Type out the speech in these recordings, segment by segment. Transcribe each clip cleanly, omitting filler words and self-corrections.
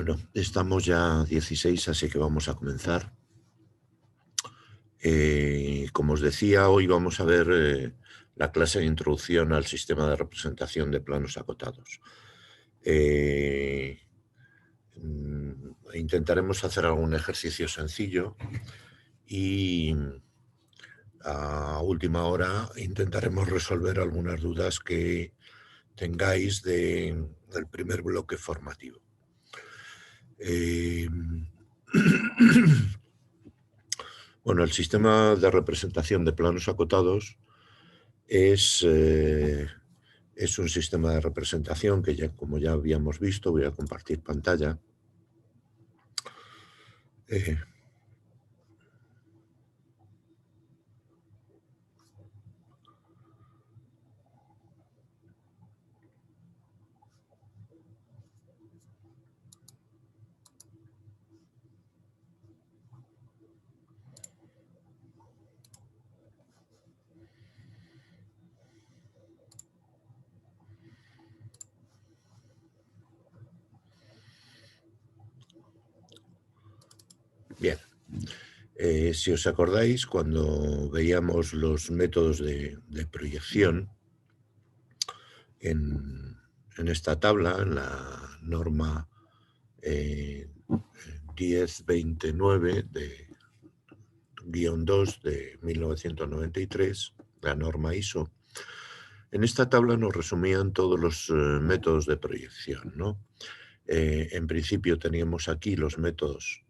Bueno, estamos ya a 16, así que vamos a comenzar. Como os decía, hoy vamos a ver la clase de introducción al sistema de representación de planos acotados. Intentaremos hacer algún ejercicio sencillo y a última hora intentaremos resolver algunas dudas que tengáis del primer bloque formativo. Bueno, el sistema de representación de planos acotados es un sistema de representación que, como ya habíamos visto, voy a compartir pantalla. Bien, si os acordáis, cuando veíamos los métodos de proyección en esta tabla, en la norma 1029 -2 de 1993, la norma ISO, en esta tabla nos resumían todos los métodos de proyección, ¿no? En principio teníamos aquí los métodos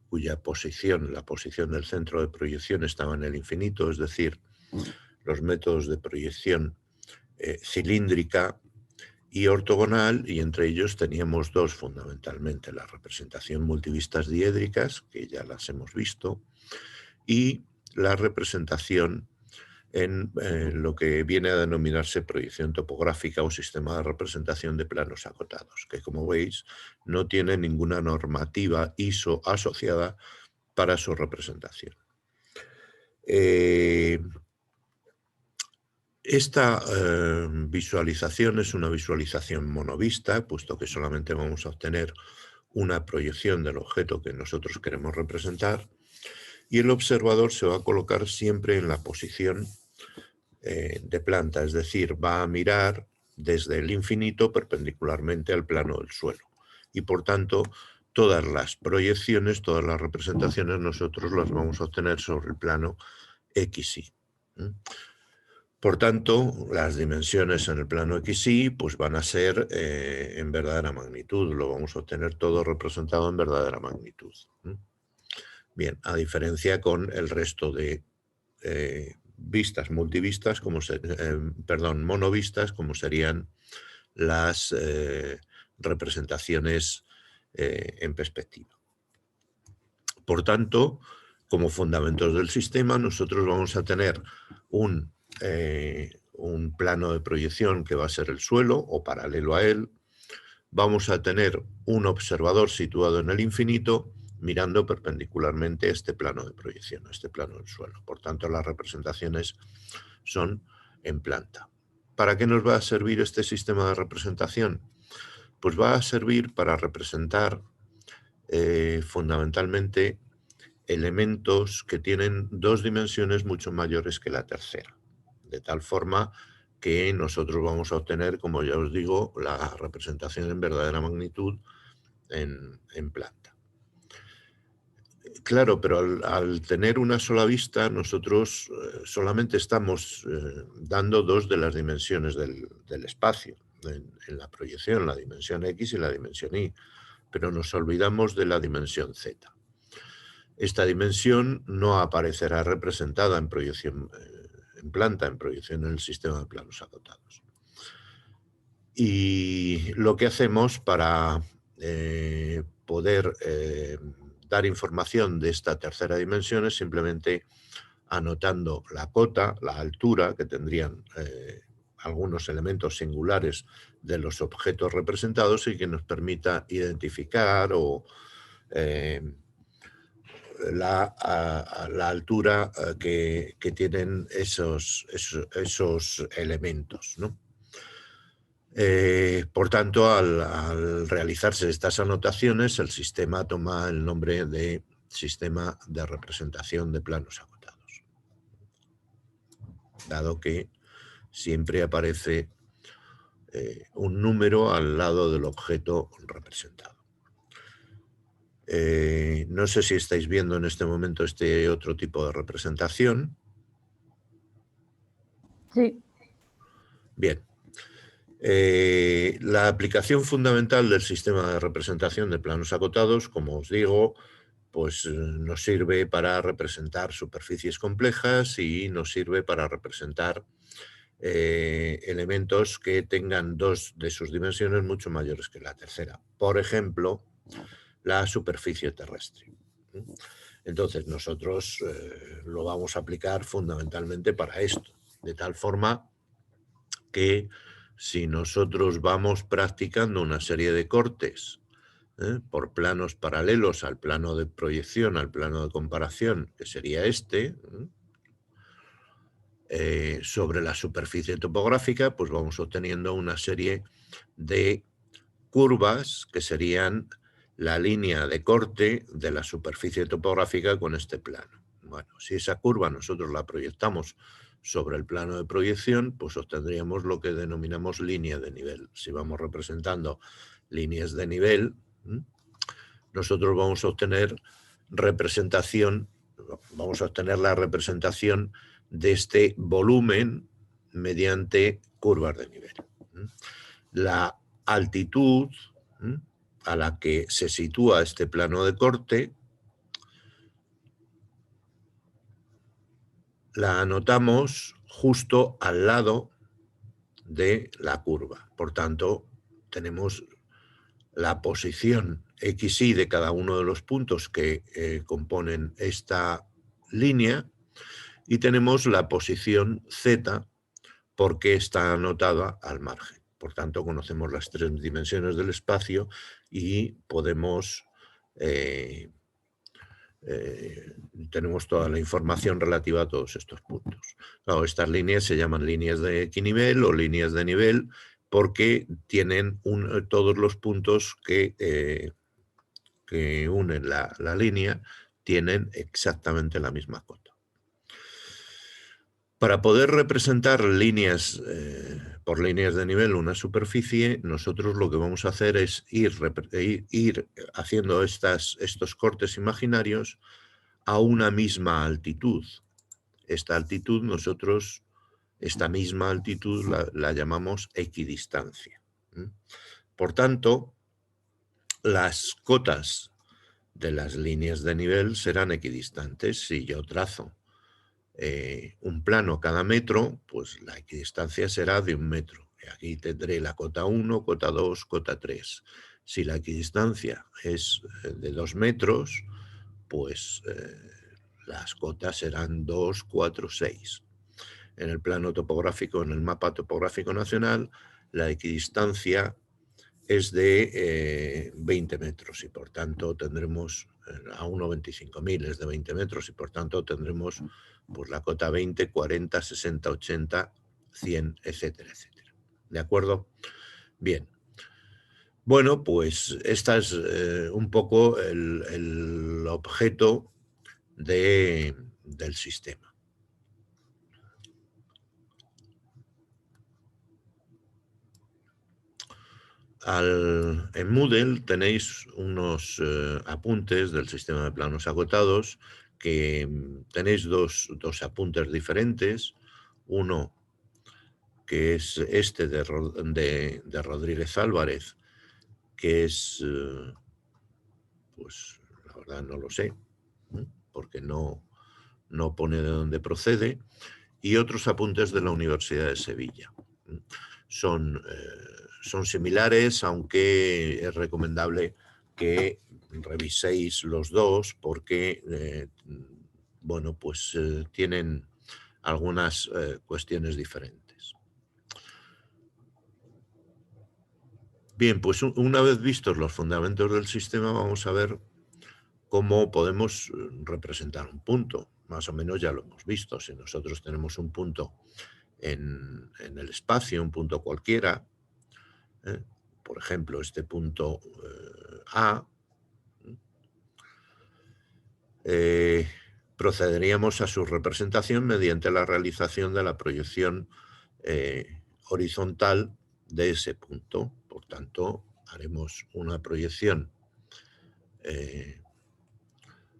cuya posición, la posición del centro de proyección estaba en el infinito, es decir, los métodos de proyección cilíndrica y ortogonal, y entre ellos teníamos dos fundamentalmente, la representación multivistas diédricas, que ya las hemos visto, y la representación en lo que viene a denominarse proyección topográfica o sistema de representación de planos acotados, que como veis no tiene ninguna normativa ISO asociada para su representación. Esta visualización es una visualización monovista, puesto que solamente vamos a obtener una proyección del objeto que nosotros queremos representar, y el observador se va a colocar siempre en la posición de planta, es decir, va a mirar desde el infinito perpendicularmente al plano del suelo. Y por tanto, todas las proyecciones, todas las representaciones, nosotros las vamos a obtener sobre el plano XY. Por tanto, las dimensiones en el plano XY pues van a ser en verdadera magnitud, lo vamos a obtener todo representado en verdadera magnitud. Bien, a diferencia con el resto de vistas multivistas, monovistas, como serían las representaciones en perspectiva. Por tanto, como fundamentos del sistema, nosotros vamos a tener un plano de proyección que va a ser el suelo o paralelo a él. Vamos a tener un observador situado en el infinito mirando perpendicularmente este plano de proyección, este plano del suelo. Por tanto, las representaciones son en planta. ¿Para qué nos va a servir este sistema de representación? Pues va a servir para representar fundamentalmente elementos que tienen dos dimensiones mucho mayores que la tercera, de tal forma que nosotros vamos a obtener, como ya os digo, la representación en verdadera magnitud en planta. Claro, pero al tener una sola vista, nosotros solamente estamos dando dos de las dimensiones del espacio en la proyección, la dimensión X y la dimensión Y, pero nos olvidamos de la dimensión Z. Esta dimensión no aparecerá representada en proyección en planta, en proyección en el sistema de planos acotados. Y lo que hacemos para poder dar información de esta tercera dimensión es simplemente anotando la cota, la altura, que tendrían algunos elementos singulares de los objetos representados y que nos permita identificar o la altura que tienen esos elementos, ¿no? Por tanto, al realizarse estas anotaciones, el sistema toma el nombre de sistema de representación de planos acotados, dado que siempre aparece un número al lado del objeto representado. No sé si estáis viendo en este momento este otro tipo de representación. Sí. Bien. La aplicación fundamental del sistema de representación de planos acotados, como os digo, pues nos sirve para representar superficies complejas y nos sirve para representar elementos que tengan dos de sus dimensiones mucho mayores que la tercera. Por ejemplo, la superficie terrestre. Entonces nosotros lo vamos a aplicar fundamentalmente para esto, de tal forma que si nosotros vamos practicando una serie de cortes por planos paralelos al plano de proyección, al plano de comparación, que sería este, sobre la superficie topográfica, pues vamos obteniendo una serie de curvas que serían la línea de corte de la superficie topográfica con este plano. Bueno, si esa curva nosotros la proyectamos sobre el plano de proyección, pues obtendríamos lo que denominamos línea de nivel. Si vamos representando líneas de nivel, nosotros vamos a obtener la representación de este volumen mediante curvas de nivel. La altitud a la que se sitúa este plano de corte la anotamos justo al lado de la curva. Por tanto, tenemos la posición X, Y de cada uno de los puntos que componen esta línea y tenemos la posición Z porque está anotada al margen. Por tanto, conocemos las tres dimensiones del espacio y podemos tenemos toda la información relativa a todos estos puntos. Claro, estas líneas se llaman líneas de equinivel o líneas de nivel porque tienen todos los puntos que unen la línea tienen exactamente la misma cota. Para poder representar líneas por líneas de nivel una superficie, nosotros lo que vamos a hacer es ir haciendo estos cortes imaginarios a una misma altitud. Esta misma altitud la llamamos equidistancia. Por tanto, las cotas de las líneas de nivel serán equidistantes. Si yo trazo un plano cada metro, pues la equidistancia será de 1 metro. Y aquí tendré la cota 1, cota 2, cota 3. Si la equidistancia es de 2 metros, pues las cotas serán 2, 4, 6. En el plano topográfico, en el mapa topográfico nacional, la equidistancia es de 20 metros y por tanto tendremos a 1,25.000 es de 20 metros y por tanto tendremos pues, la cota 20, 40, 60, 80, 100, etcétera, etcétera. ¿De acuerdo? Bien. Bueno, pues este es un poco el objeto del sistema. En Moodle tenéis unos apuntes del sistema de planos acotados que tenéis dos apuntes diferentes. Uno que es este de Rodríguez Álvarez, que es, pues la verdad no lo sé, porque no pone de dónde procede, y otros apuntes de la Universidad de Sevilla. Son similares, aunque es recomendable que reviséis los dos porque, bueno, pues tienen algunas cuestiones diferentes. Bien, pues una vez vistos los fundamentos del sistema, vamos a ver cómo podemos representar un punto. Más o menos ya lo hemos visto. Si nosotros tenemos un punto en el espacio, un punto cualquiera, Por ejemplo, este punto A, procederíamos a su representación mediante la realización de la proyección horizontal de ese punto. Por tanto, haremos una proyección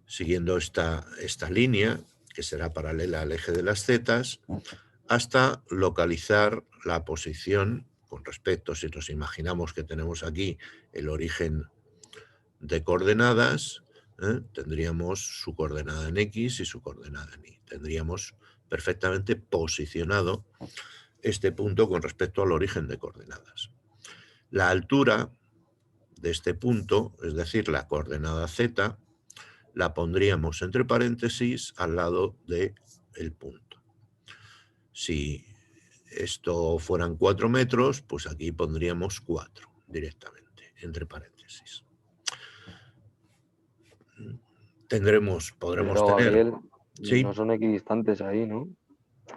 siguiendo esta línea, que será paralela al eje de las zetas, hasta localizar la posición con respecto, si nos imaginamos que tenemos aquí el origen de coordenadas, tendríamos su coordenada en X y su coordenada en Y. Tendríamos perfectamente posicionado este punto con respecto al origen de coordenadas. La altura de este punto, es decir, la coordenada Z, la pondríamos entre paréntesis al lado del punto. Si esto fueran 4 metros, pues aquí pondríamos 4 directamente, entre paréntesis. Podremos Pero, tener... Gabriel, ¿Sí? no son equidistantes ahí, ¿no?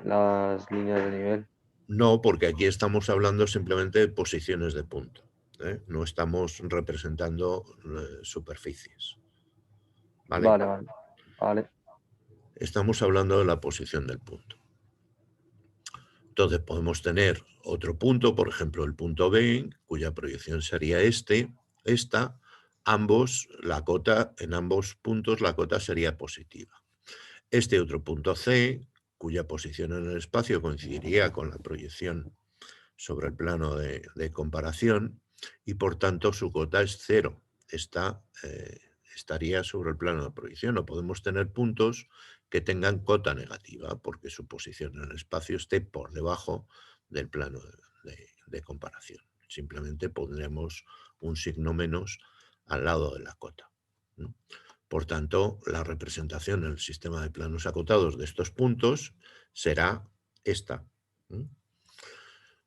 Las líneas de nivel. No, porque aquí estamos hablando simplemente de posiciones de punto. No estamos representando superficies. ¿Vale? Vale. Estamos hablando de la posición del punto. Entonces podemos tener otro punto, por ejemplo el punto B, cuya proyección sería esta. En ambos puntos la cota sería positiva. Este otro punto C, cuya posición en el espacio coincidiría con la proyección sobre el plano de comparación y por tanto su cota es 0. Estaría sobre el plano de proyección. O podemos tener puntos que tengan cota negativa porque su posición en el espacio esté por debajo del plano de comparación. Simplemente pondremos un signo menos al lado de la cota. Por tanto, la representación en el sistema de planos acotados de estos puntos será esta.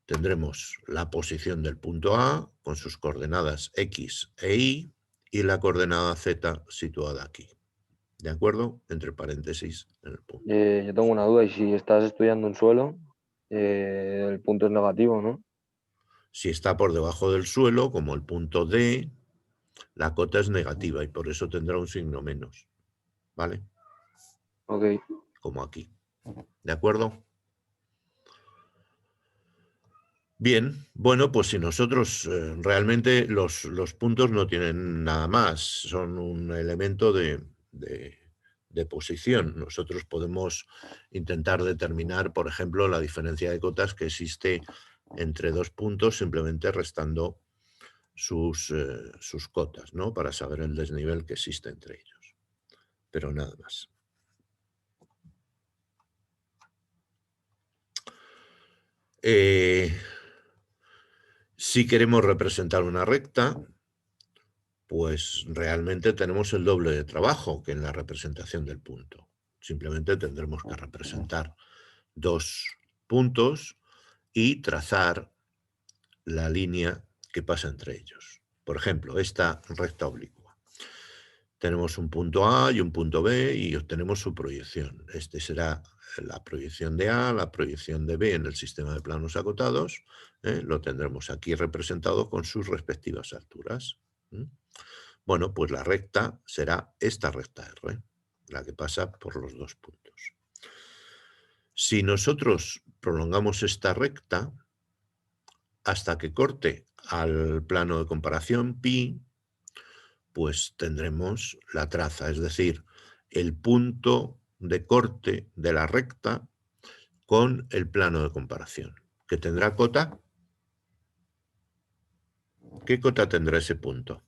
Tendremos la posición del punto A con sus coordenadas X e Y y la coordenada Z situada aquí. ¿De acuerdo? Entre paréntesis en el punto. Yo tengo una duda, y si estás estudiando un suelo, el punto es negativo, ¿no? Si está por debajo del suelo, como el punto D, la cota es negativa y por eso tendrá un signo menos. ¿Vale? Ok. Como aquí. ¿De acuerdo? Bien, bueno, pues si nosotros realmente los puntos no tienen nada más, son un elemento de posición. Nosotros podemos intentar determinar, por ejemplo, la diferencia de cotas que existe entre dos puntos simplemente restando sus cotas, ¿no? Para saber el desnivel que existe entre ellos. Pero nada más. Si queremos representar una recta, pues realmente tenemos el doble de trabajo que en la representación del punto. Simplemente tendremos que representar dos puntos y trazar la línea que pasa entre ellos. Por ejemplo, esta recta oblicua. Tenemos un punto A y un punto B y obtenemos su proyección. Este será la proyección de A, la proyección de B en el sistema de planos acotados. Lo tendremos aquí representado con sus respectivas alturas. Bueno, pues la recta será esta recta R, la que pasa por los dos puntos. Si nosotros prolongamos esta recta hasta que corte al plano de comparación pi, pues tendremos la traza, es decir, el punto de corte de la recta con el plano de comparación, que tendrá cota. ¿Qué cota tendrá ese punto?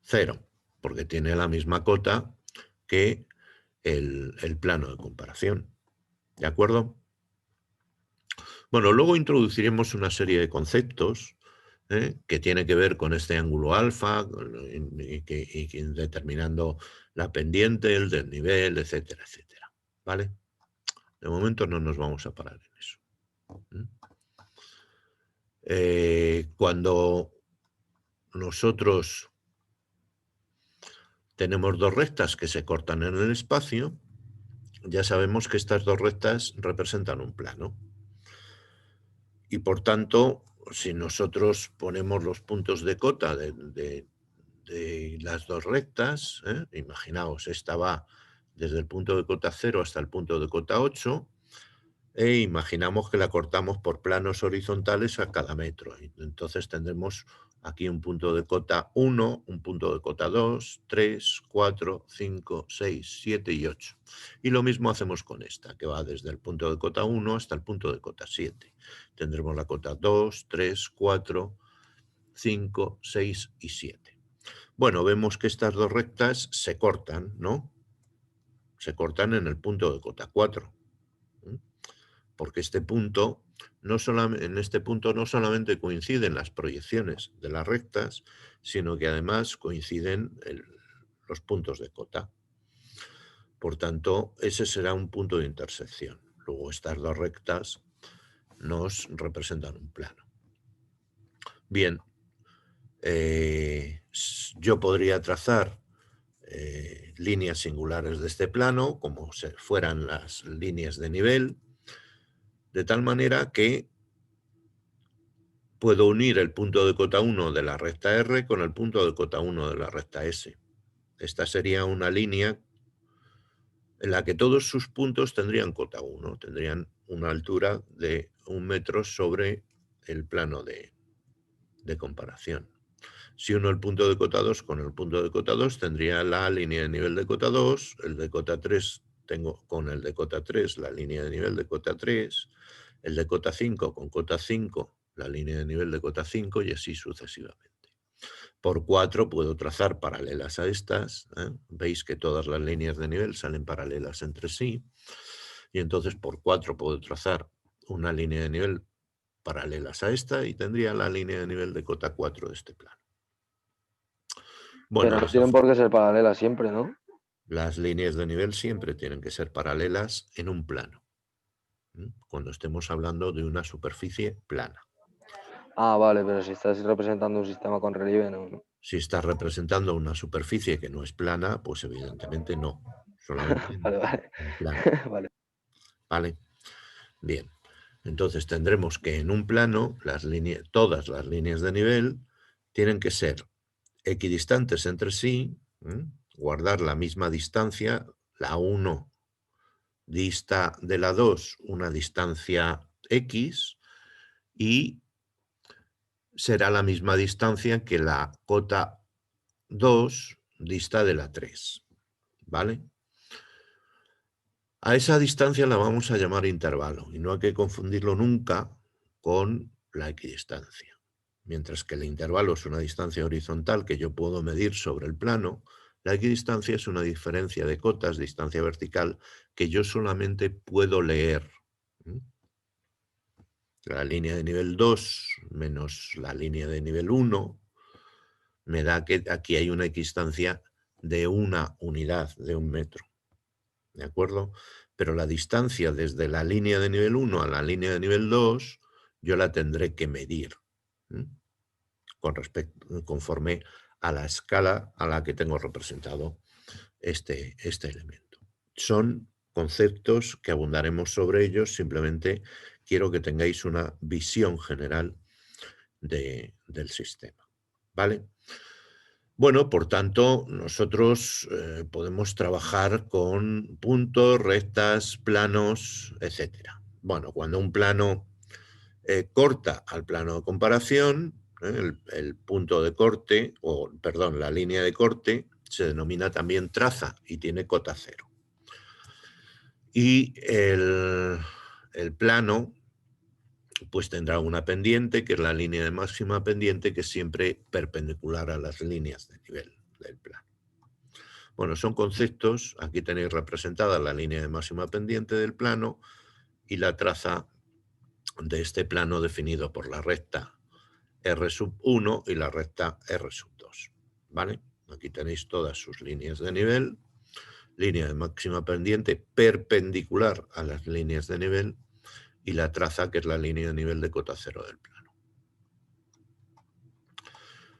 Cero, porque tiene la misma cota que el plano de comparación. ¿De acuerdo? Bueno, luego introduciremos una serie de conceptos que tiene que ver con este ángulo alfa y determinando la pendiente, el desnivel, etcétera, etcétera. ¿Vale? De momento no nos vamos a parar en eso. Cuando nosotros tenemos dos rectas que se cortan en el espacio, ya sabemos que estas dos rectas representan un plano. Y por tanto, si nosotros ponemos los puntos de cota de las dos rectas, imaginaos, esta va desde el punto de cota 0 hasta el punto de cota 8, e imaginamos que la cortamos por planos horizontales a cada metro. Entonces tendremos aquí un punto de cota 1, un punto de cota 2, 3, 4, 5, 6, 7 y 8. Y lo mismo hacemos con esta, que va desde el punto de cota 1 hasta el punto de cota 7. Tendremos la cota 2, 3, 4, 5, 6 y 7. Bueno, vemos que estas dos rectas se cortan, ¿no? Se cortan en el punto de cota 4. Porque este punto en este punto no solamente coinciden las proyecciones de las rectas, sino que además coinciden los puntos de cota. Por tanto, ese será un punto de intersección. Luego estas dos rectas nos representan un plano. Bien, yo podría trazar líneas singulares de este plano, como fueran las líneas de nivel, de tal manera que puedo unir el punto de cota 1 de la recta R con el punto de cota 1 de la recta S. Esta sería una línea en la que todos sus puntos tendrían cota 1, tendrían una altura de 1 metro sobre el plano de comparación. Si uno el punto de cota 2 con el punto de cota 2, tendría la línea de nivel de cota 2, el de cota 3 tengo con el de cota 3 la línea de nivel de cota 3, el de cota 5 con cota 5 la línea de nivel de cota 5 y así sucesivamente. Por 4 puedo trazar paralelas a estas, veis que todas las líneas de nivel salen paralelas entre sí, y entonces por 4 puedo trazar una línea de nivel paralelas a esta y tendría la línea de nivel de cota 4 de este plano. Bueno, Pero no tienen por qué ser paralelas siempre, ¿no? las líneas de nivel siempre tienen que ser paralelas en un plano, cuando estemos hablando de una superficie plana. Ah, vale, pero si estás representando un sistema con relieve, no. Si estás representando una superficie que no es plana, pues evidentemente no, solamente Vale, vale. en plano. Vale. ¿Vale? Bien, entonces tendremos que en un plano todas las líneas de nivel tienen que ser equidistantes entre sí, guardar la misma distancia, la 1 dista de la 2 una distancia X y será la misma distancia que la cota 2 dista de la 3, ¿vale? A esa distancia la vamos a llamar intervalo y no hay que confundirlo nunca con la equidistancia. Mientras que el intervalo es una distancia horizontal que yo puedo medir sobre el plano, la equidistancia es una diferencia de cotas, distancia vertical, que yo solamente puedo leer. La línea de nivel 2 menos la línea de nivel 1 me da que aquí hay una equidistancia de una unidad, de 1 metro. ¿De acuerdo? Pero la distancia desde la línea de nivel 1 a la línea de nivel 2 yo la tendré que medir conforme a la escala a la que tengo representado este elemento. Son conceptos que abundaremos sobre ellos, simplemente quiero que tengáis una visión general del sistema. ¿Vale? Bueno, por tanto, nosotros podemos trabajar con puntos, rectas, planos, etc. Bueno, cuando un plano corta al plano de comparación, el punto de corte, perdón, la línea de corte, se denomina también traza y tiene cota 0. Y el plano pues tendrá una pendiente, que es la línea de máxima pendiente, que es siempre perpendicular a las líneas de nivel del plano. Bueno, son conceptos, aquí tenéis representada la línea de máxima pendiente del plano y la traza de este plano definido por la recta R1 y la recta R2. ¿Vale? Aquí tenéis todas sus líneas de nivel, línea de máxima pendiente perpendicular a las líneas de nivel y la traza que es la línea de nivel de cota 0 del plano.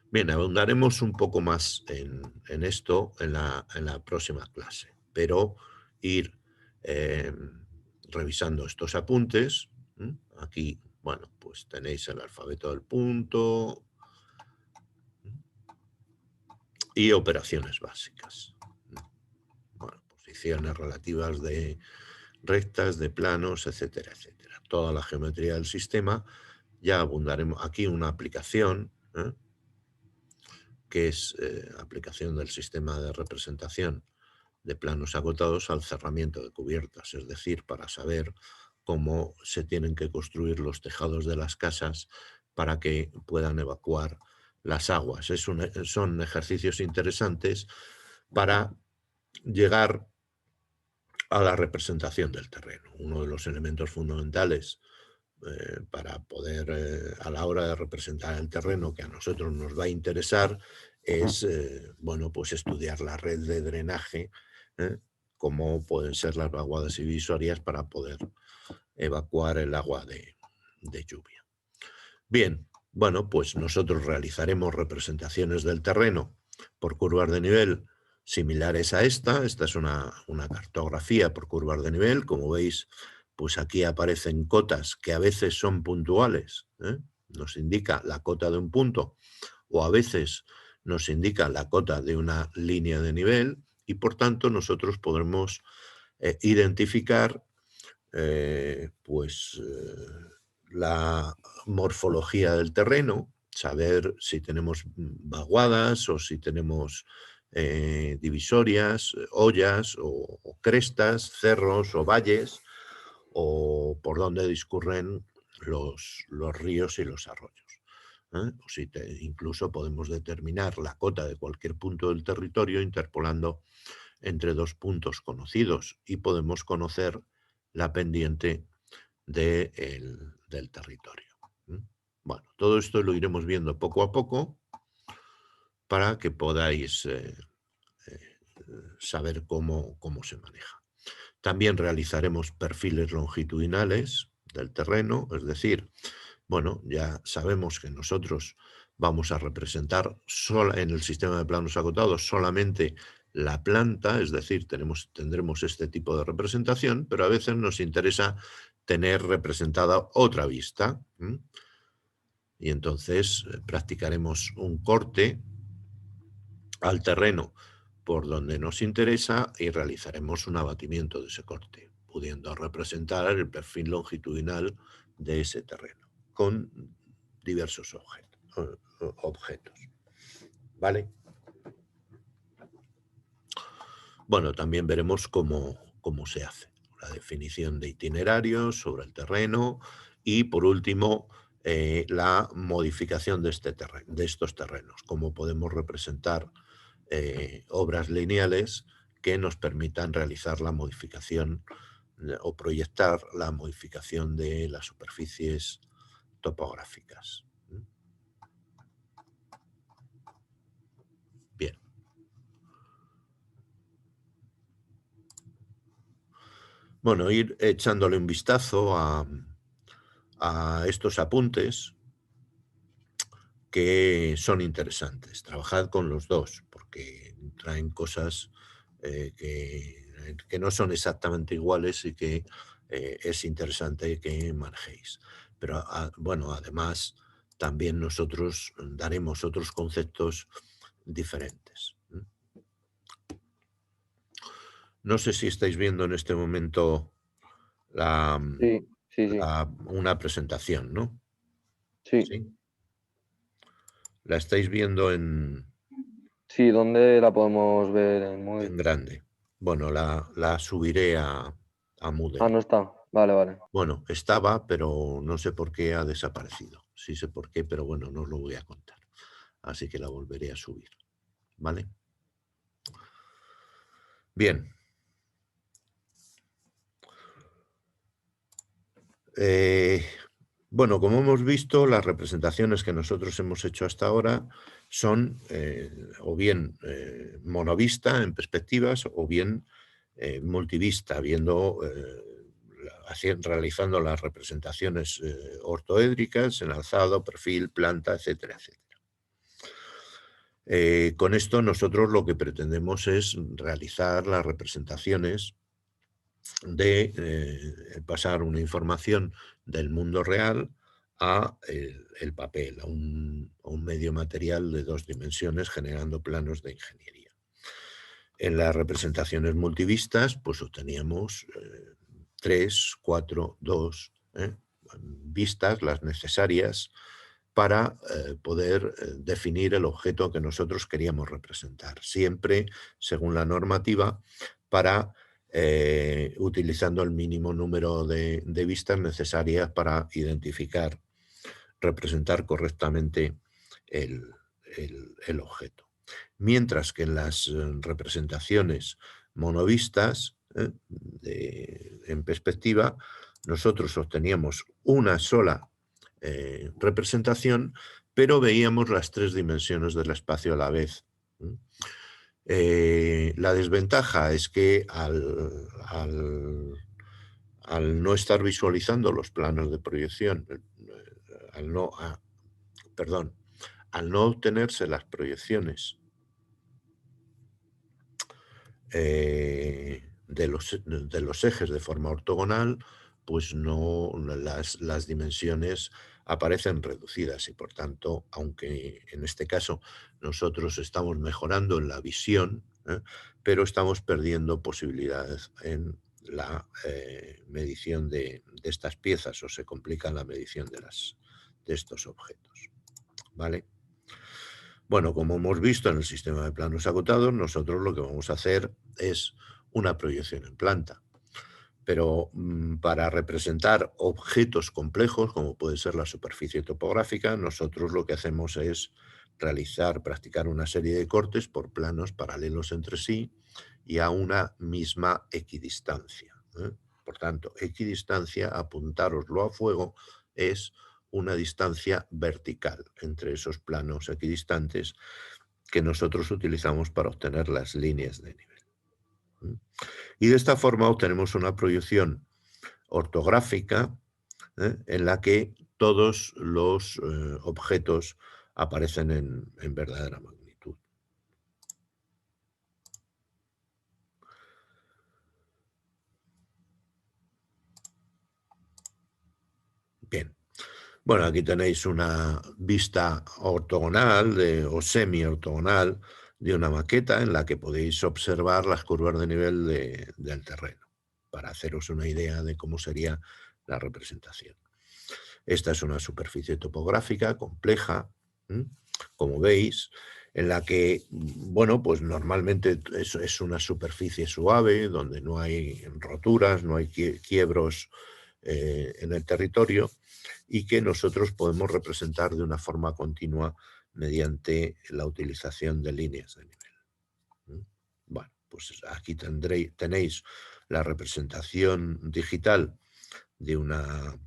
Bien, abundaremos un poco más en esto en la próxima clase, pero ir eh, revisando estos apuntes. Aquí, bueno, pues tenéis el alfabeto del punto y operaciones básicas. Bueno, posiciones relativas de rectas, de planos, etcétera, etcétera. Toda la geometría del sistema. Ya abundaremos aquí una aplicación, que es aplicación del sistema de representación de planos acotados al cerramiento de cubiertas, es decir, para saber cómo se tienen que construir los tejados de las casas para que puedan evacuar las aguas. Son ejercicios interesantes para llegar a la representación del terreno. Uno de los elementos fundamentales para poder, a la hora de representar el terreno que a nosotros nos va a interesar, es bueno, pues estudiar la red de drenaje, cómo pueden ser las vaguadas divisorias para poder evacuar el agua de lluvia. Bien, bueno, pues nosotros realizaremos representaciones del terreno por curvas de nivel similares a esta. Esta es una cartografía por curvas de nivel. Como veis, pues aquí aparecen cotas que a veces son puntuales, nos indica la cota de un punto, o a veces nos indica la cota de una línea de nivel, y por tanto nosotros podremos identificar la morfología del terreno, saber si tenemos vaguadas o si tenemos divisorias, hoyas o crestas, cerros o valles, o por dónde discurren los ríos y los arroyos. O si incluso podemos determinar la cota de cualquier punto del territorio interpolando entre dos puntos conocidos, y podemos conocer la pendiente del territorio. Bueno, todo esto lo iremos viendo poco a poco para que podáis saber cómo se maneja. También realizaremos perfiles longitudinales del terreno, es decir, bueno, ya sabemos que nosotros vamos a representar en el sistema de planos acotados solamente la planta, es decir, tendremos este tipo de representación, pero a veces nos interesa tener representada otra vista. Y entonces practicaremos un corte al terreno por donde nos interesa y realizaremos un abatimiento de ese corte, pudiendo representar el perfil longitudinal de ese terreno con diversos objetos. ¿Vale? Bueno, también veremos cómo se hace la definición de itinerarios sobre el terreno y, por último, la modificación de estos terrenos, cómo podemos representar obras lineales que nos permitan realizar la modificación o proyectar la modificación de las superficies topográficas. Bien. Bueno, ir echándole un vistazo a estos apuntes que son interesantes. Trabajad con los dos, porque traen cosas que no son exactamente iguales y que es interesante que manejéis. Pero bueno, además también nosotros daremos otros conceptos diferentes. No sé si estáis viendo en este momento Sí, sí, sí. una presentación, ¿no? Sí, Sí. La estáis viendo sí, ¿dónde la podemos ver en en Moodle? grande. Bueno, la subiré a Ah, Moodle. no está. Vale, vale. Bueno, estaba, pero no sé por qué ha desaparecido. Sí sé por qué, pero bueno, no os lo voy a contar. Así que la volveré a subir. ¿Vale? Bien. Bueno, como hemos visto, las representaciones que nosotros hemos hecho hasta ahora son o bien monovista en perspectivas o bien multivista, realizando las representaciones ortoédricas en alzado, perfil, planta, etcétera, etcétera. Con esto nosotros lo que pretendemos es realizar las representaciones de pasar una información del mundo real a el papel, a un medio material de 2 dimensiones generando planos de ingeniería. En las representaciones multivistas, pues obteníamos 3, 4, 2 vistas, las necesarias para poder definir el objeto que nosotros queríamos representar, siempre según la normativa, para utilizando el mínimo número de vistas necesarias para identificar, representar correctamente el objeto. Mientras que en las representaciones monovistas, en perspectiva, nosotros obteníamos una sola representación, pero veíamos las 3 dimensiones del espacio a la vez. La desventaja es que al no estar visualizando los planos de proyección, al no obtenerse las proyecciones de los ejes de forma ortogonal, pues no las dimensiones aparecen reducidas y por tanto, aunque en este caso nosotros estamos mejorando en la visión, pero estamos perdiendo posibilidades en la medición de estas piezas o se complica la medición de estos objetos. ¿Vale? Bueno, como hemos visto en el sistema de planos acotados, nosotros lo que vamos a hacer es una proyección en planta. Pero para representar objetos complejos, como puede ser la superficie topográfica, nosotros lo que hacemos es practicar una serie de cortes por planos paralelos entre sí y a una misma equidistancia. Por tanto, equidistancia, apuntároslo a fuego, es una distancia vertical entre esos planos equidistantes que nosotros utilizamos para obtener las líneas de nivel. Y de esta forma obtenemos una proyección ortográfica en la que todos los objetos aparecen en verdadera magnitud. Bien. Bueno, aquí tenéis una vista ortogonal o semi-ortogonal de una maqueta en la que podéis observar las curvas de nivel del terreno, para haceros una idea de cómo sería la representación. Esta es una superficie topográfica compleja, como veis, en la que, bueno, pues normalmente es una superficie suave, donde no hay roturas, no hay quiebros en el territorio, y que nosotros podemos representar de una forma continua mediante la utilización de líneas de nivel. Bueno, pues aquí tenéis la representación digital de una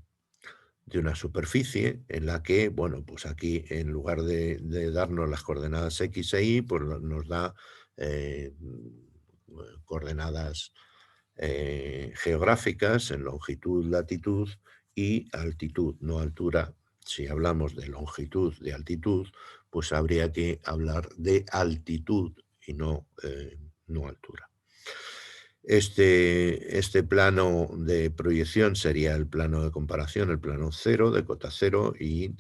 superficie en la que, bueno, pues aquí en lugar de darnos las coordenadas X e Y, pues nos da coordenadas geográficas en longitud, latitud y altitud, no altura. Si hablamos de longitud, de altitud, pues habría que hablar de altitud y no altura. Este plano de proyección sería el plano de comparación, el plano cero, de cota cero, y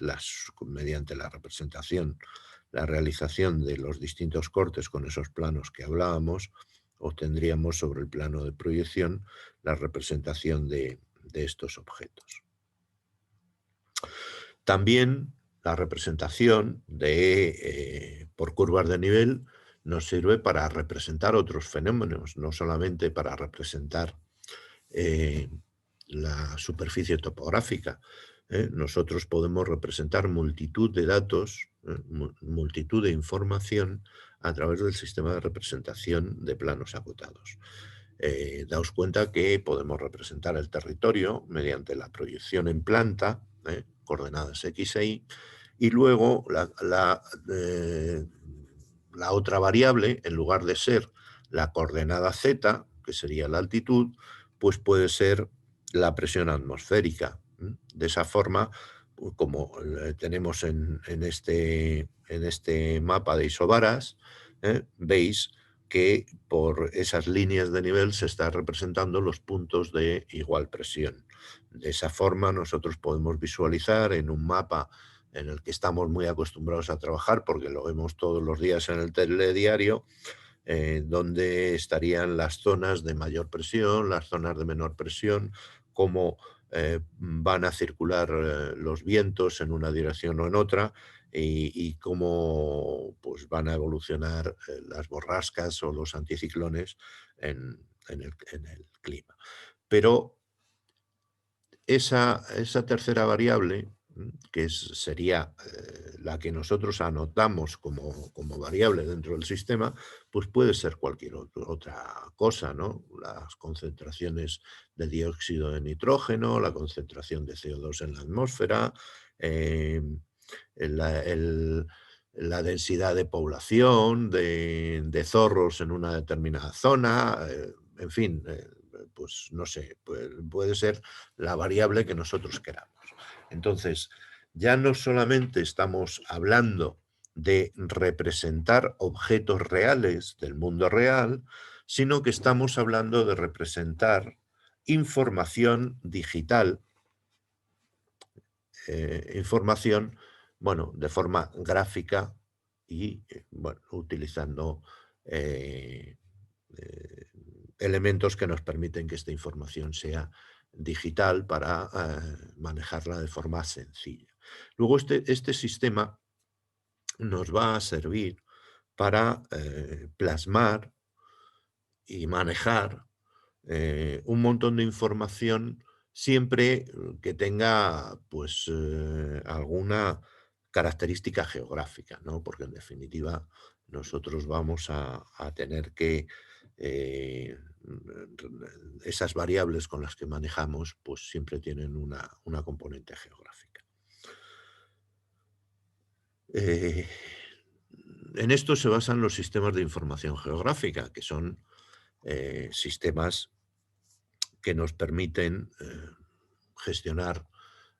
mediante la representación, la realización de los distintos cortes con esos planos que hablábamos, obtendríamos sobre el plano de proyección la representación de estos objetos. También la representación por curvas de nivel nos sirve para representar otros fenómenos, no solamente para representar la superficie topográfica. Nosotros podemos representar multitud de datos, multitud de información a través del sistema de representación de planos acotados. Daos cuenta que podemos representar el territorio mediante la proyección en planta, coordenadas X e Y, y luego la otra variable, en lugar de ser la coordenada Z, que sería la altitud, pues puede ser la presión atmosférica. De esa forma, como tenemos en este mapa de isobaras, veis que por esas líneas de nivel se están representando los puntos de igual presión. De esa forma nosotros podemos visualizar en un mapa en el que estamos muy acostumbrados a trabajar, porque lo vemos todos los días en el telediario, dónde estarían las zonas de mayor presión, las zonas de menor presión, cómo van a circular los vientos en una dirección o en otra, y cómo pues, van a evolucionar las borrascas o los anticiclones en el clima. Pero esa tercera variable, sería la que nosotros anotamos como variable dentro del sistema, pues puede ser cualquier otra cosa, ¿no? Las concentraciones de dióxido de nitrógeno, la concentración de CO2 en la atmósfera, eh, la, el- la densidad de población, de zorros en una determinada zona, en fin, pues no sé, puede ser la variable que nosotros queramos. Entonces, ya no solamente estamos hablando de representar objetos reales del mundo real, sino que estamos hablando de representar información digital, información, bueno, de forma gráfica y, bueno, utilizando eh, eh, elementos que nos permiten que esta información sea digital para manejarla de forma sencilla. Luego, este sistema nos va a servir para plasmar y manejar un montón de información siempre que tenga pues alguna característica geográfica, ¿no? Porque en definitiva nosotros vamos a tener que esas variables con las que manejamos pues siempre tienen una componente geográfica. Eh, en esto se basan los sistemas de información geográfica, que son sistemas que nos permiten gestionar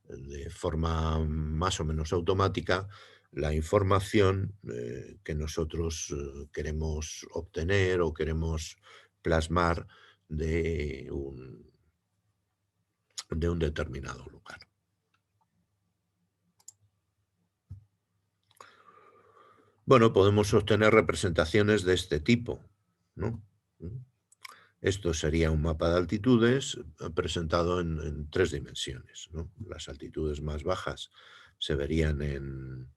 de forma más o menos automática la información que nosotros queremos obtener o queremos plasmar de un determinado lugar. Bueno, podemos obtener representaciones de este tipo, ¿no? Esto sería un mapa de altitudes presentado en 3 dimensiones, ¿no? Las altitudes más bajas se verían en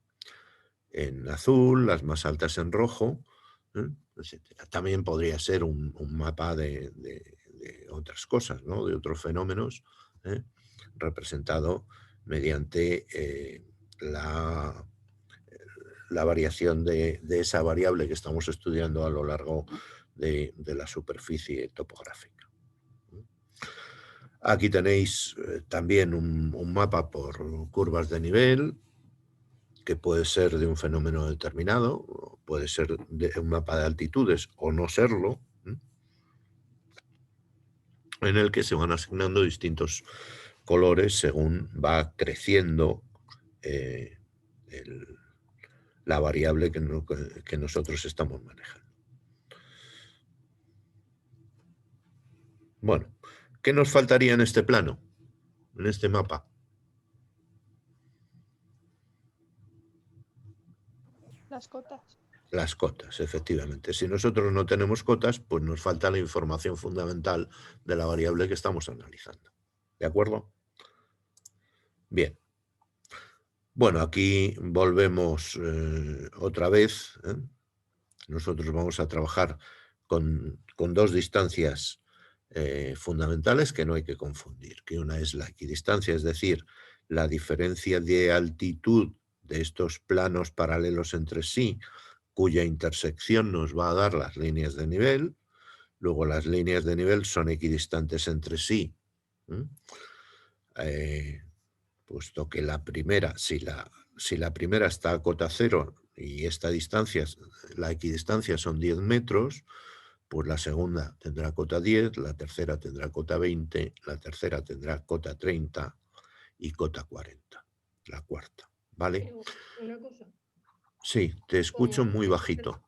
azul, las más altas en rojo, etcétera. También podría ser un mapa de otras cosas, ¿no? De otros fenómenos, ¿eh? Representado mediante la variación de esa variable que estamos estudiando a lo largo de la superficie topográfica. Aquí tenéis también un mapa por curvas de nivel, que puede ser de un fenómeno determinado, puede ser de un mapa de altitudes o no serlo, en el que se van asignando distintos colores según va creciendo la variable que nosotros estamos manejando. Bueno, ¿qué nos faltaría en este plano, en este mapa? Las cotas. Las cotas, efectivamente. Si nosotros no tenemos cotas, pues nos falta la información fundamental de la variable que estamos analizando. ¿De acuerdo? Bien. Bueno, aquí volvemos otra vez. Nosotros vamos a trabajar con 2 distancias fundamentales que no hay que confundir, que una es la equidistancia, es decir, la diferencia de altitud de estos planos paralelos entre sí, cuya intersección nos va a dar las líneas de nivel. Luego las líneas de nivel son equidistantes entre sí, puesto que la primera, si la primera está a cota cero y esta distancia, la equidistancia son 10 metros, pues la segunda tendrá cota 10, la tercera tendrá cota 20, la tercera tendrá cota 30 y cota 40, la cuarta, ¿vale? Una cosa, Sí, te escucho muy bajito.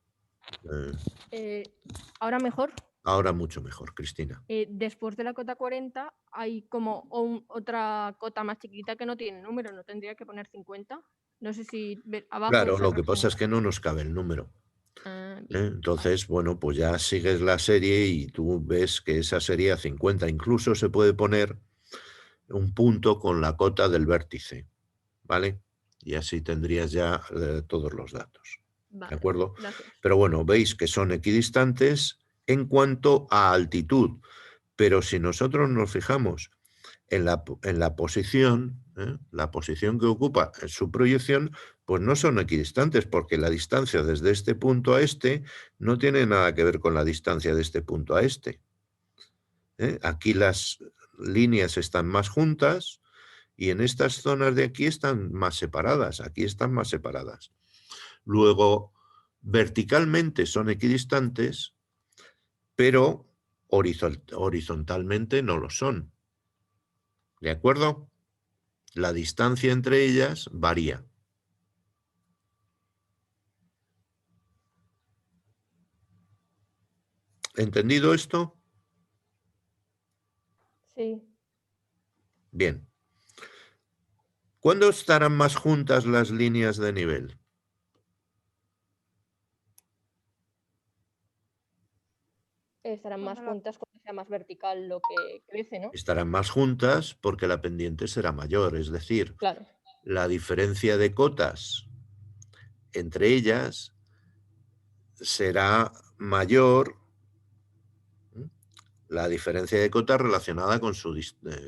Ahora mejor. Ahora mucho mejor, Cristina. Después de la cota 40 hay como otra cota más chiquita que no tiene número, ¿no tendría que poner 50? No sé si abajo Claro, se lo que pasa resume. es que no nos cabe el número. Bien, Entonces, bueno, pues ya sigues la serie y tú ves que esa sería 50. Incluso se puede poner un punto con la cota del vértice, ¿vale? Y así tendrías ya todos los datos. ¿De vale, acuerdo? gracias. Pero bueno, veis que son equidistantes en cuanto a altitud. Pero si nosotros nos fijamos en la posición, la posición que ocupa en su proyección, pues no son equidistantes, porque la distancia desde este punto a este no tiene nada que ver con la distancia de este punto a este. Aquí las líneas están más juntas y en estas zonas de aquí están más separadas, aquí están más separadas. Luego, verticalmente son equidistantes, pero horizontalmente no lo son. ¿De acuerdo? La distancia entre ellas varía. ¿Entendido esto? Sí. Bien. ¿Cuándo estarán más juntas las líneas de nivel? Estarán más Cuando la- juntas cuando sea más vertical lo que crece, ¿no? Estarán más juntas porque la pendiente será mayor, es decir, Claro. la diferencia de cotas entre ellas será mayor, la diferencia de cotas relacionada con,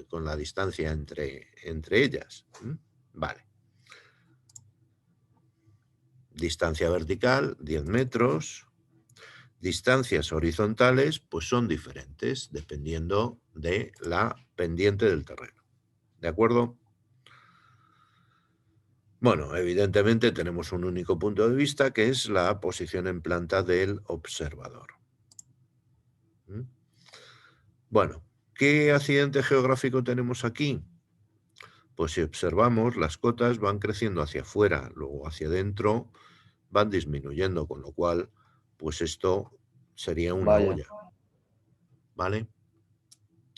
con la distancia entre ellas. Vale. Distancia vertical, 10 metros. Distancias horizontales, pues son diferentes dependiendo de la pendiente del terreno. ¿De acuerdo? Bueno, evidentemente tenemos un único punto de vista que es la posición en planta del observador. Bueno, ¿qué accidente geográfico tenemos aquí? Pues si observamos, las cotas van creciendo hacia afuera, luego hacia adentro van disminuyendo, con lo cual, pues esto sería una Vaya. olla, ¿vale?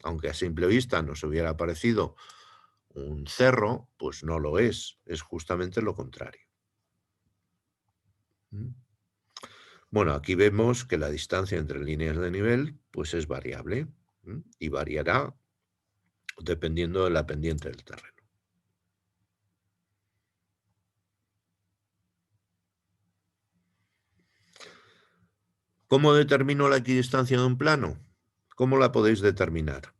Aunque a simple vista nos hubiera parecido un cerro, pues no lo es justamente lo contrario. Bueno, aquí vemos que la distancia entre líneas de nivel pues es variable y variará dependiendo de la pendiente del terreno. ¿Cómo determino la equidistancia de un plano? ¿Cómo la podéis determinar?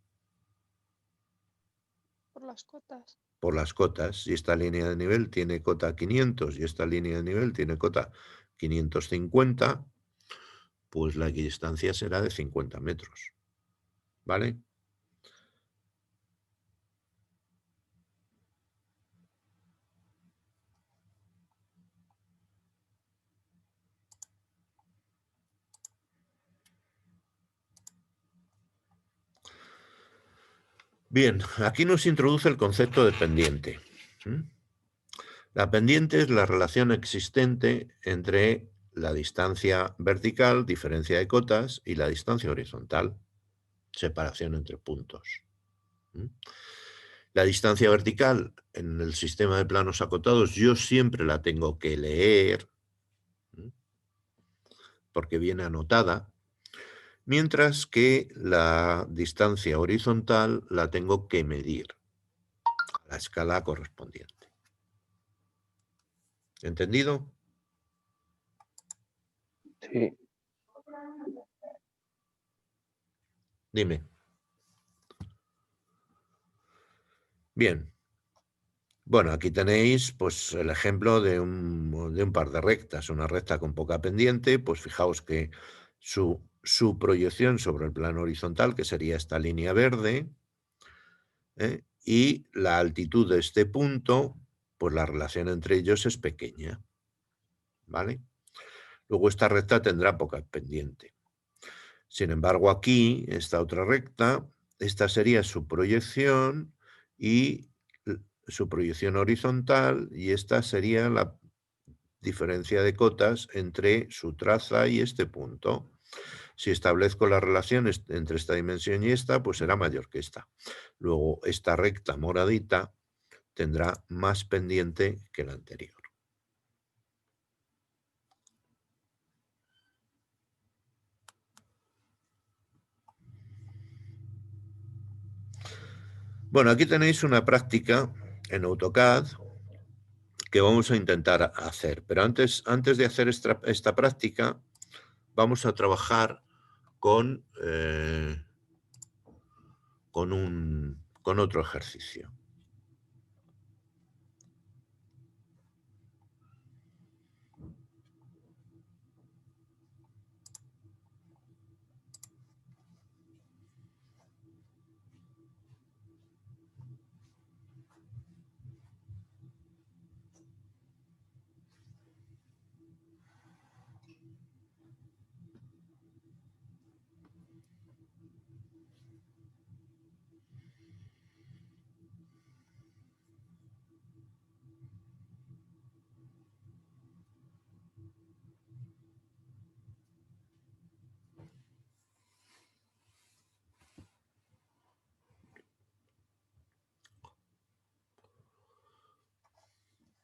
Por las cotas. Por las cotas. Si esta línea de nivel tiene cota 500 y esta línea de nivel tiene cota 550, pues la equidistancia será de 50 metros. ¿Vale? Bien, aquí nos introduce el concepto de pendiente. La pendiente es la relación existente entre la distancia vertical, diferencia de cotas, y la distancia horizontal, separación entre puntos. La distancia vertical en el sistema de planos acotados yo siempre la tengo que leer porque viene anotada, mientras que la distancia horizontal la tengo que medir a la escala correspondiente. ¿Entendido? Sí. Dime. Bien. Bueno, aquí tenéis pues, el ejemplo de un par de rectas. Una recta con poca pendiente, pues fijaos que su proyección sobre el plano horizontal, que sería esta línea verde, y la altitud de este punto, pues la relación entre ellos es pequeña. ¿Vale? Luego esta recta tendrá poca pendiente. Sin embargo, aquí, esta otra recta, esta sería su proyección y su proyección horizontal, y esta sería la diferencia de cotas entre su traza y este punto. Si establezco la relación entre esta dimensión y esta, pues será mayor que esta. Luego, esta recta moradita tendrá más pendiente que la anterior. Bueno, aquí tenéis una práctica en AutoCAD que vamos a intentar hacer. Pero antes de hacer esta práctica, vamos a trabajar con otro ejercicio.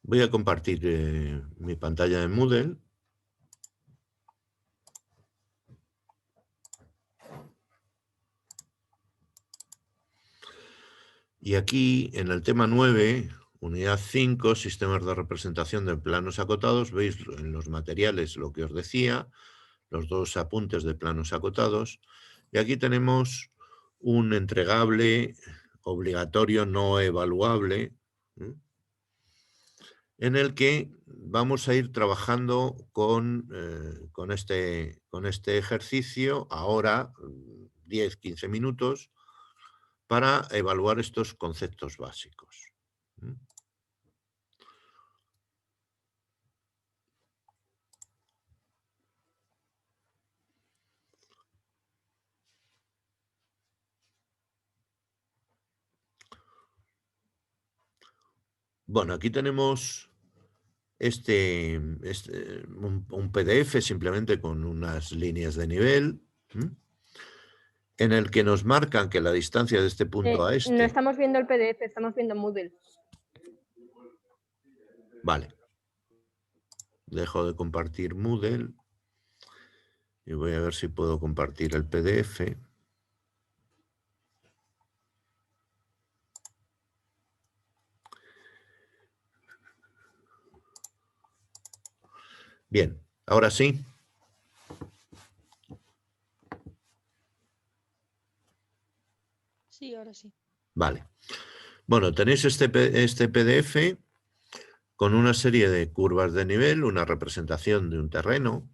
Voy a compartir mi pantalla de Moodle. Y aquí, en el tema 9, unidad 5, sistemas de representación de planos acotados, veis en los materiales lo que os decía, los dos apuntes de planos acotados. Y aquí tenemos un entregable obligatorio no evaluable, en el que vamos a ir trabajando con este ejercicio ahora 10-15 minutos para evaluar estos conceptos básicos. Bueno, aquí tenemos un PDF simplemente con unas líneas de nivel, en el que nos marcan que la distancia de este punto a este... No estamos viendo el PDF, estamos viendo Moodle. Vale. Dejo de compartir Moodle y voy a ver si puedo compartir el PDF. Bien, ahora sí. Sí, ahora sí. Vale. Bueno, tenéis este PDF con una serie de curvas de nivel, una representación de un terreno,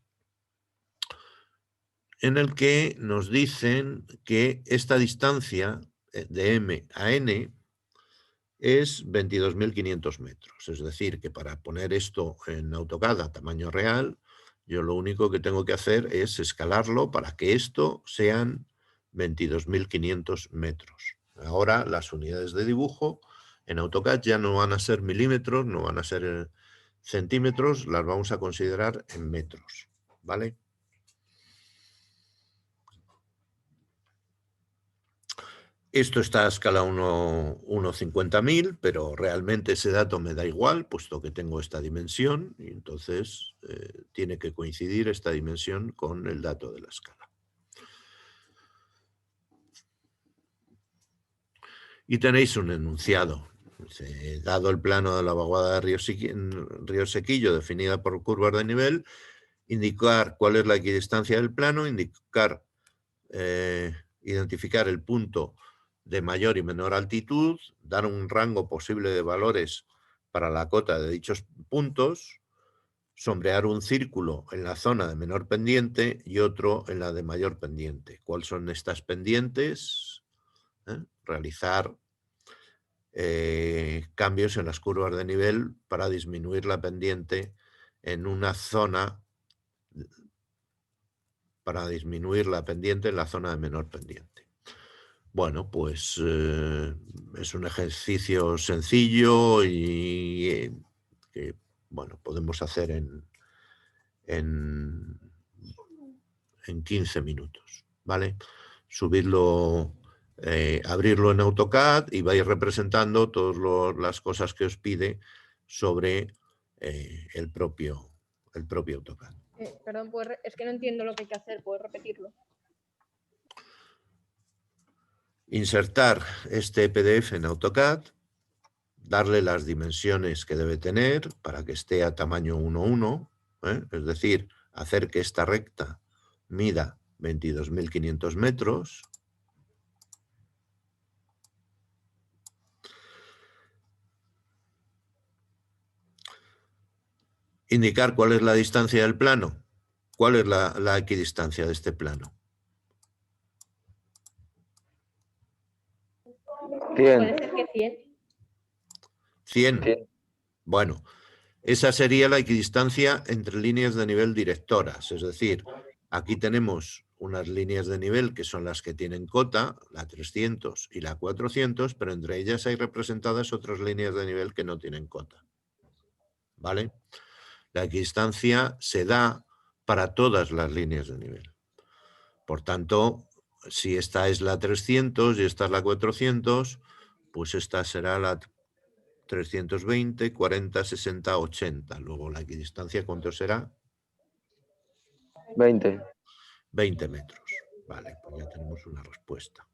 en el que nos dicen que esta distancia de M a N es 22.500 metros. Es decir, que para poner esto en AutoCAD a tamaño real, yo lo único que tengo que hacer es escalarlo para que esto sean 22.500 metros. Ahora las unidades de dibujo en AutoCAD ya no van a ser milímetros, no van a ser centímetros, las vamos a considerar en metros, ¿vale? Esto está a escala 1:50.000, pero realmente ese dato me da igual, puesto que tengo esta dimensión, y entonces tiene que coincidir esta dimensión con el dato de la escala. Y tenéis un enunciado. Dado el plano de la vaguada de Río Sequillo definida por curvas de nivel, indicar cuál es la equidistancia del plano, identificar el punto de mayor y menor altitud, dar un rango posible de valores para la cota de dichos puntos, sombrear un círculo en la zona de menor pendiente y otro en la de mayor pendiente. ¿Cuáles son estas pendientes? Realizar cambios en las curvas de nivel para disminuir la pendiente en una zona, en la zona de menor pendiente. Bueno, pues es un ejercicio sencillo y que Bueno, podemos hacer en 15 minutos, ¿vale? Subirlo, abrirlo en AutoCAD y vais representando todas las cosas que os pide sobre el propio AutoCAD. Perdón, es que no entiendo lo que hay que hacer, ¿puedes repetirlo? Insertar este PDF en AutoCAD, darle las dimensiones que debe tener para que esté a tamaño 1:1, es decir, hacer que esta recta mida 22.500 metros. Indicar cuál es la distancia del plano. ¿Cuál es la equidistancia de este plano? 100. Puede ser que 100. 100. 100. Bueno, esa sería la equidistancia entre líneas de nivel directoras. Es decir, aquí tenemos unas líneas de nivel que son las que tienen cota, la 300 y la 400, pero entre ellas hay representadas otras líneas de nivel que no tienen cota. ¿Vale? La equidistancia se da para todas las líneas de nivel. Por tanto, si esta es la 300 y esta es la 400, pues esta será la 320, 40, 60, 80. Luego la equidistancia, ¿cuánto será? 20. 20 metros. Vale, pues ya tenemos una respuesta.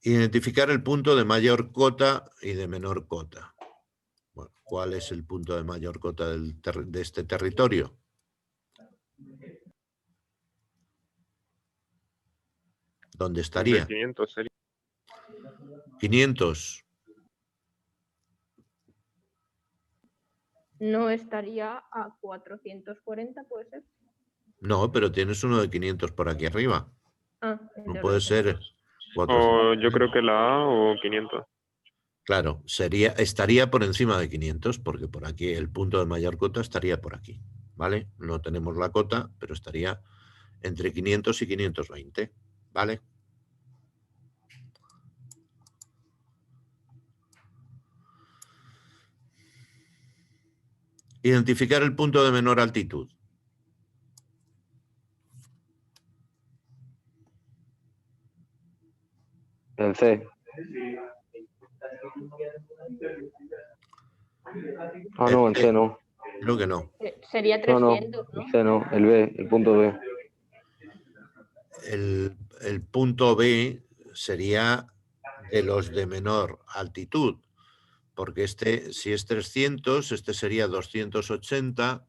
Identificar el punto de mayor cota y de menor cota. Bueno, ¿cuál es el punto de mayor cota de este territorio? ¿Dónde estaría? 500 sería. 500. No estaría a 440, ¿puede ser? No, pero tienes uno de 500 por aquí arriba. Ah, No entonces puede lo sé. ser O 400. yo creo que la A o 500. Claro, estaría por encima de 500 porque por aquí el punto de mayor cota estaría por aquí, ¿vale? No tenemos la cota, pero estaría entre 500 y 520, ¿vale? Identificar el punto de menor altitud. El C. Ah, no, el C no. Creo que no. Sería No, no. 300, ¿no? El C no. El B, el punto B. El punto B sería de los de menor altitud, porque si es 300, este sería 280,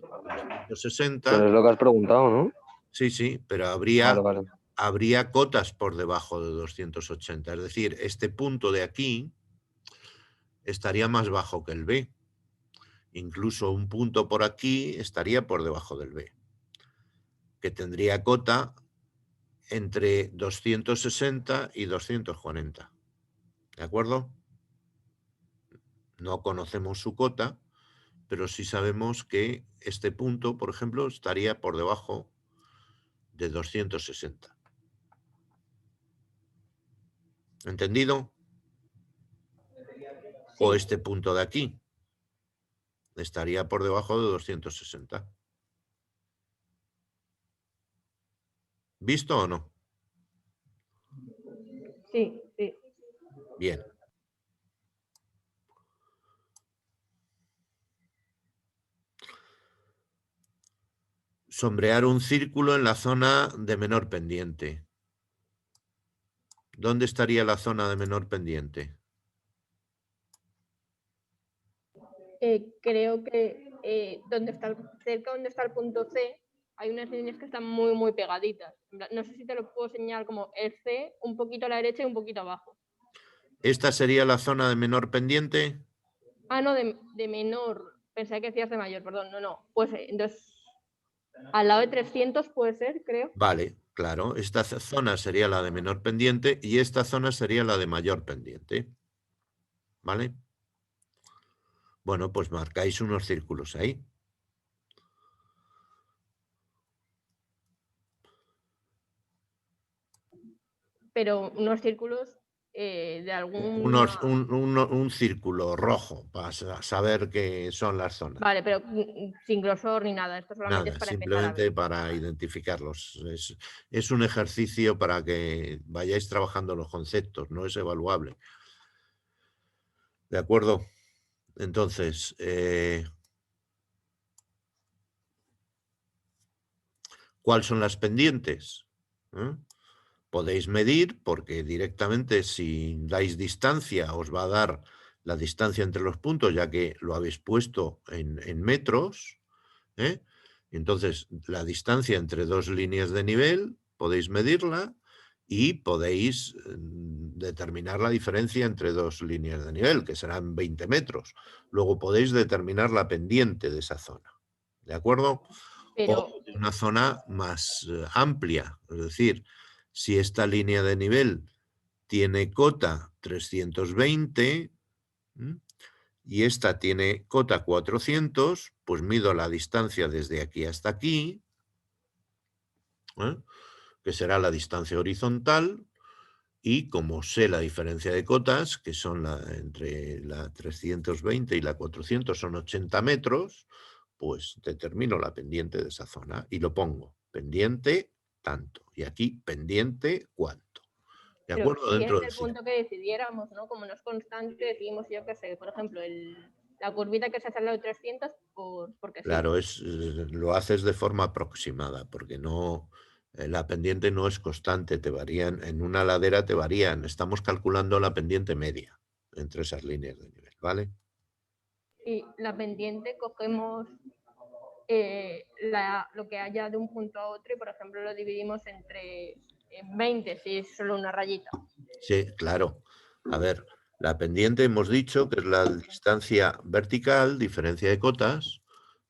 Pero 260. es lo que has preguntado, ¿no? Sí, sí, pero Vale, vale. habría cotas por debajo de 280. Es decir, este punto de aquí estaría más bajo que el B. Incluso un punto por aquí estaría por debajo del B, que tendría cota entre 260 y 240. ¿De acuerdo? No conocemos su cota, pero sí sabemos que este punto, por ejemplo, estaría por debajo de 260. ¿Entendido? O Sí. este punto de aquí estaría por debajo de 260. ¿Visto o no? Sí, sí. Bien. Sombrear un círculo en la zona de menor pendiente. ¿Dónde estaría la zona de menor pendiente? Creo que cerca donde está el punto C hay unas líneas que están muy, muy pegaditas. No sé si te lo puedo señalar como el C, un poquito a la derecha y un poquito abajo. ¿Esta sería la zona de menor pendiente? Ah, no, de menor. Pensé que decías de mayor, perdón. No. Pues entonces, al lado de 300 puede ser, creo. Vale, claro. Esta zona sería la de menor pendiente y esta zona sería la de mayor pendiente. ¿Vale? Bueno, pues marcáis unos círculos ahí. Pero unos círculos de Un círculo rojo para saber qué son las zonas. Vale, pero sin grosor ni nada. Esto solamente Nada, es para empezar a simplemente ver. para identificarlos. Es un ejercicio para que vayáis trabajando los conceptos, no es evaluable. ¿De acuerdo? Entonces, ¿cuáles son las pendientes? Podéis medir porque directamente si dais distancia os va a dar la distancia entre los puntos, ya que lo habéis puesto en metros. Entonces, la distancia entre dos líneas de nivel podéis medirla y podéis determinar la diferencia entre dos líneas de nivel, que serán 20 metros. Luego podéis determinar la pendiente de esa zona. ¿De acuerdo? Pero, O de una zona más amplia. Es decir, si esta línea de nivel tiene cota 320 y esta tiene cota 400, pues mido la distancia desde aquí hasta aquí, que será la distancia horizontal, y como sé la diferencia de cotas, que son entre la 320 y la 400 son 80 metros, pues determino la pendiente de esa zona y lo pongo pendiente tanto y aquí pendiente cuánto. ¿De pero acuerdo? si Dentro es del el punto que decidiéramos, ¿no? Como no es constante, decidimos, yo qué sé, por ejemplo, la curvita que se hace al lado de 300, porque sí. Claro, lo haces de forma aproximada, porque no, la pendiente no es constante, te varían, en una ladera te varían. Estamos calculando la pendiente media entre esas líneas de nivel, ¿vale? Y la pendiente cogemos lo que haya de un punto a otro y, por ejemplo, lo dividimos en 20, si es solo una rayita. Sí, claro. A ver, la pendiente hemos dicho que es la distancia vertical, diferencia de cotas,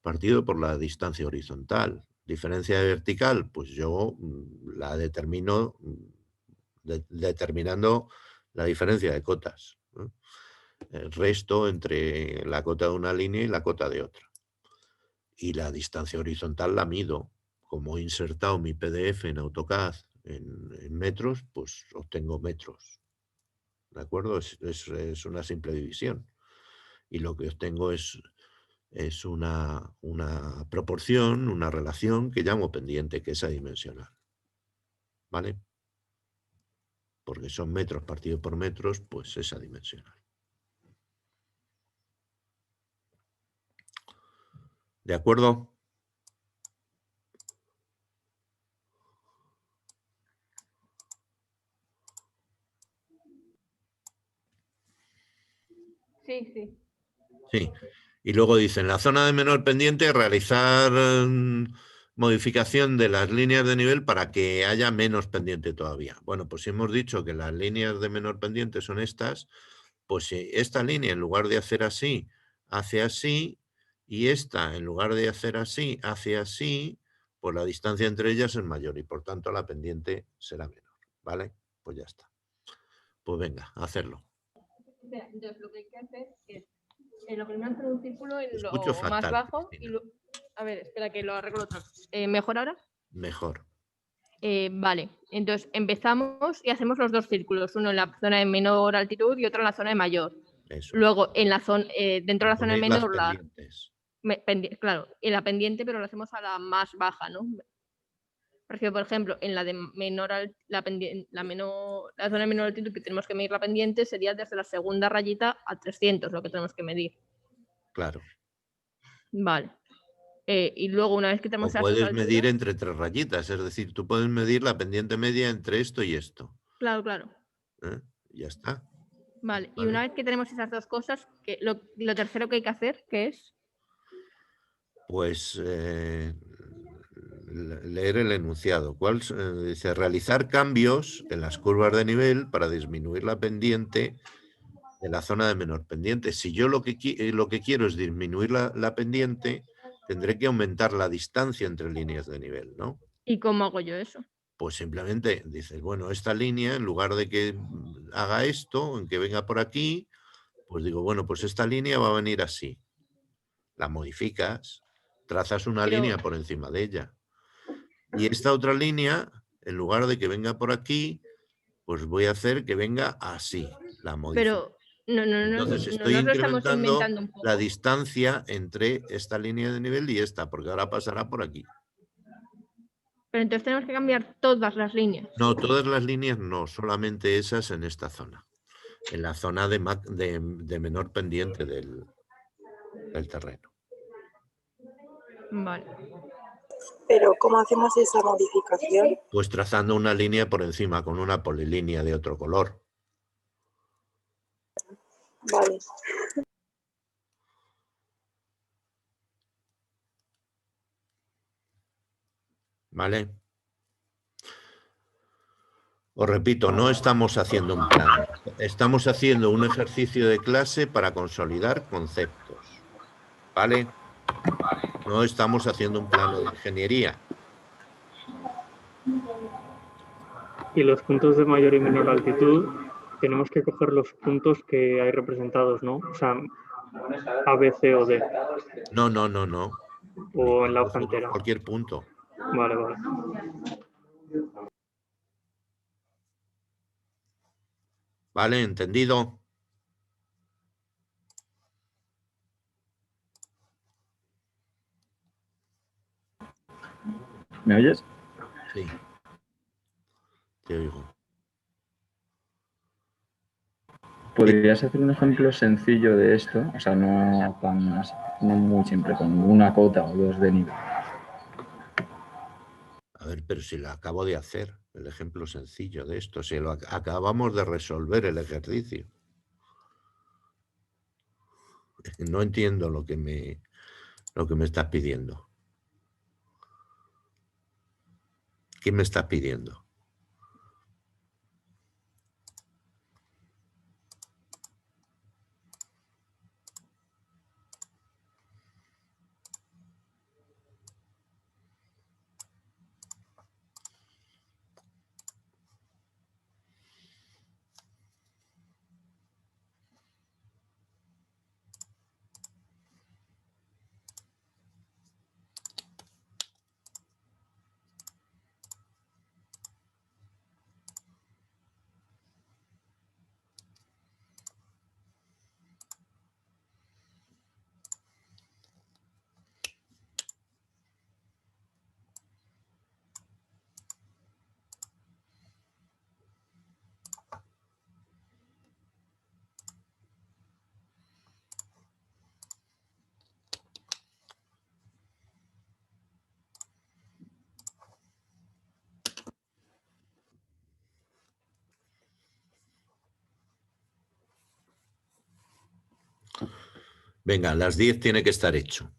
partido por la distancia horizontal. Diferencia vertical, pues yo la determino determinando la diferencia de cotas. El resto entre la cota de una línea y la cota de otra. Y la distancia horizontal la mido. Como he insertado mi PDF en AutoCAD en metros, pues obtengo metros. ¿De acuerdo? Es una simple división. Y lo que obtengo es una proporción, una relación que llamo pendiente, que es adimensional. ¿Vale? Porque son metros partido por metros, pues es adimensional. ¿De acuerdo? Sí, sí. Sí. Y luego dicen, la zona de menor pendiente, realizar modificación de las líneas de nivel para que haya menos pendiente todavía. Bueno, pues si hemos dicho que las líneas de menor pendiente son estas, pues si esta línea en lugar de hacer así, hace así, y esta en lugar de hacer así, hace así, pues la distancia entre ellas es mayor y por tanto la pendiente será menor. ¿Vale? Pues ya está. Pues venga, a hacerlo. Entonces, lo que hay que hacer es lo primero hacer un círculo en Escucho lo más fatal, bajo Cristina. a ver, espera que lo arreglo otra vez. ¿Mejor ahora? Mejor. Vale, entonces empezamos y hacemos los dos círculos, uno en la zona de menor altitud y otro en la zona de mayor. Eso. Luego, en la zona, dentro de la zona de Ponéis las menor, pendientes. claro, en la pendiente, pero lo hacemos a la más baja, ¿no? Porque, por ejemplo, en la de la zona de menor altitud que tenemos que medir la pendiente sería desde la segunda rayita a 300 lo que tenemos que medir. Claro. Vale. Y luego, una vez que O tenemos esas puedes alturas, medir entre tres rayitas, es decir, tú puedes medir la pendiente media entre esto y esto. Claro, claro. Ya está. Vale, y una vez que tenemos esas dos cosas, lo tercero que hay que hacer, ¿qué es? Pues leer el enunciado. Dice, realizar cambios en las curvas de nivel para disminuir la pendiente de la zona de menor pendiente. Si yo lo que quiero es disminuir la pendiente, tendré que aumentar la distancia entre líneas de nivel, ¿no? ¿Y cómo hago yo eso? Pues simplemente dices, bueno, esta línea, en lugar de que haga esto, en que venga por aquí, pues digo, bueno, pues esta línea va a venir así. La modificas, trazas una línea por encima de ella. Y esta otra línea, en lugar de que venga por aquí, pues voy a hacer que venga así la modificación. Pero no Entonces nos estoy lo estamos incrementando inventando un poco. la distancia entre esta línea de nivel y esta, porque ahora pasará por aquí. Pero entonces tenemos que cambiar todas las líneas. No, todas las líneas no, solamente esas en esta zona. En la zona de menor pendiente del terreno. Vale. Pero ¿cómo hacemos esa modificación? Pues trazando una línea por encima con una polilínea de otro color. Vale. ¿Vale? Os repito, no estamos haciendo un plan. Estamos haciendo un ejercicio de clase para consolidar conceptos. ¿Vale? No estamos haciendo un plano de ingeniería. Y los puntos de mayor y menor altitud, tenemos que coger los puntos que hay representados, ¿no? O sea, A, B, C o D. No, no, no, no. O en la hoja entera. Cualquier punto. Vale, vale. ¿Vale? ¿Entendido? ¿Me oyes? Sí. Te oigo. ¿Podrías hacer un ejemplo sencillo de esto? O sea, no muy simple, con una cota o dos de nivel. A ver, pero si lo acabo de hacer, el ejemplo sencillo de esto, si lo acabamos de resolver el ejercicio. No entiendo lo que me estás pidiendo. ¿Qué me estás pidiendo? Venga, a las 10 tiene que estar hecho.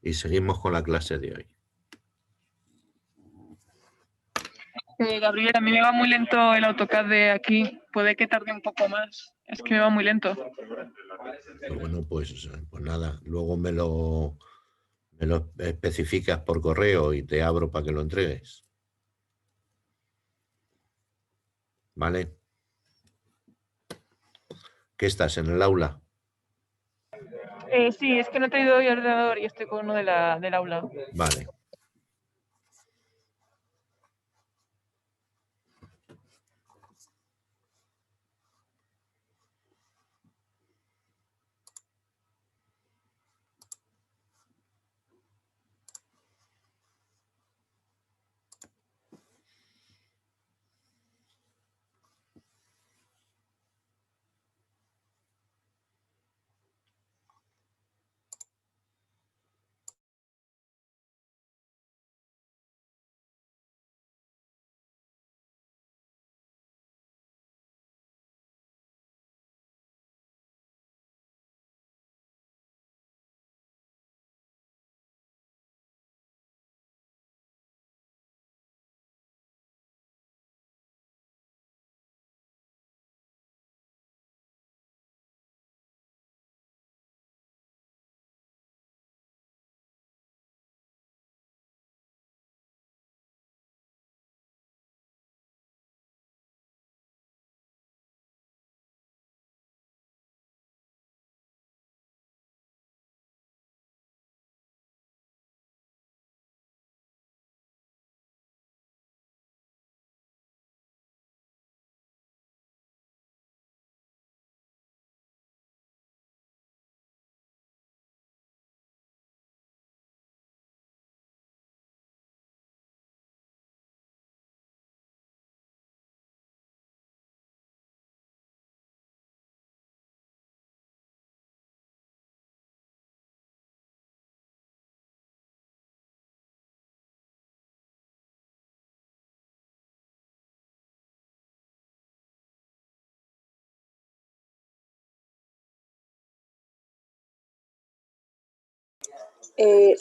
Y seguimos con la clase de hoy. Gabriel, a mí me va muy lento el AutoCAD de aquí. Puede que tarde un poco más. Es que me va muy lento. Bueno, pues nada, luego me lo especificas por correo y te abro para que lo entregues. ¿Vale? ¿Qué estás en el aula? Sí, es que no he traído hoy ordenador y estoy con uno del aula. Vale.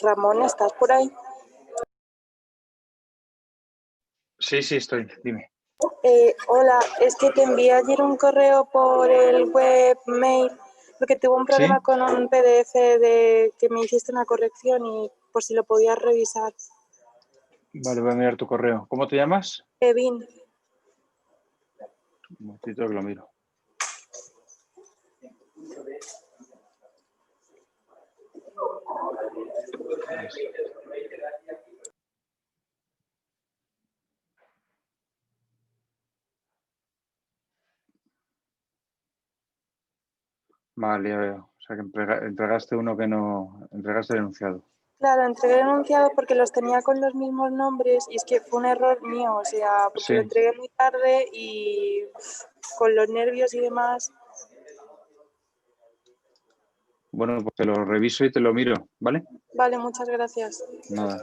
Ramón, ¿estás por ahí? Sí, sí, estoy. Dime. Hola, es que te envié ayer un correo por el webmail porque tuve un problema ¿Sí? con un PDF de que me hiciste una corrección y por si lo podías revisar. Vale, voy a mirar tu correo. ¿Cómo te llamas? Kevin, Un momentito que lo miro. Vale, ya veo. O sea, que entregaste uno que no... Entregaste el enunciado. claro, entregué el enunciado porque los tenía con los mismos nombres y es que fue un error mío, o sea, porque lo Sí. entregué muy tarde y con los nervios y demás. Bueno, pues te lo reviso y te lo miro, ¿vale? Vale, muchas gracias. Nada.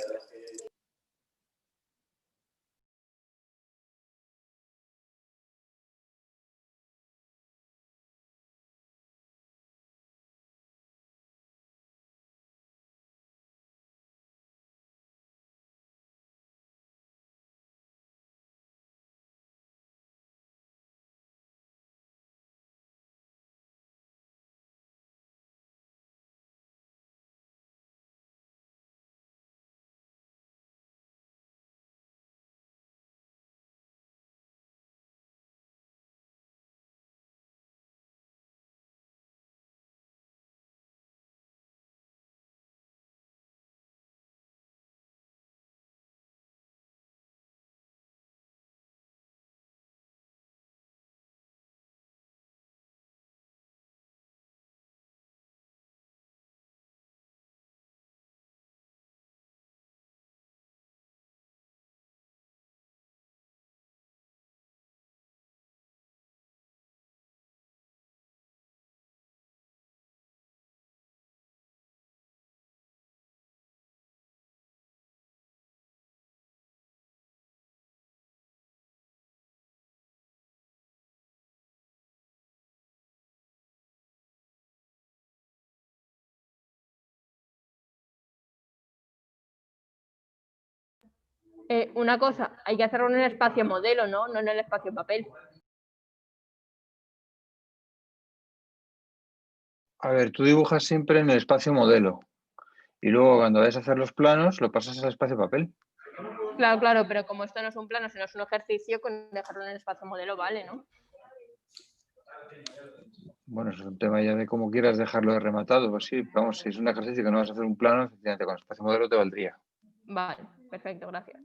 Una cosa, hay que hacerlo en el espacio modelo, ¿no? No en el espacio papel. A ver, tú dibujas siempre en el espacio modelo. Y luego cuando vayas a hacer los planos, lo pasas al espacio papel. Claro, claro, pero como esto no es un plano, sino es un ejercicio, con dejarlo en el espacio modelo vale, ¿no? Bueno, eso es un tema ya de cómo quieras dejarlo de rematado. Pues sí, vamos, si es un ejercicio que no vas a hacer un plano, efectivamente con espacio modelo te valdría. Vale, perfecto, gracias.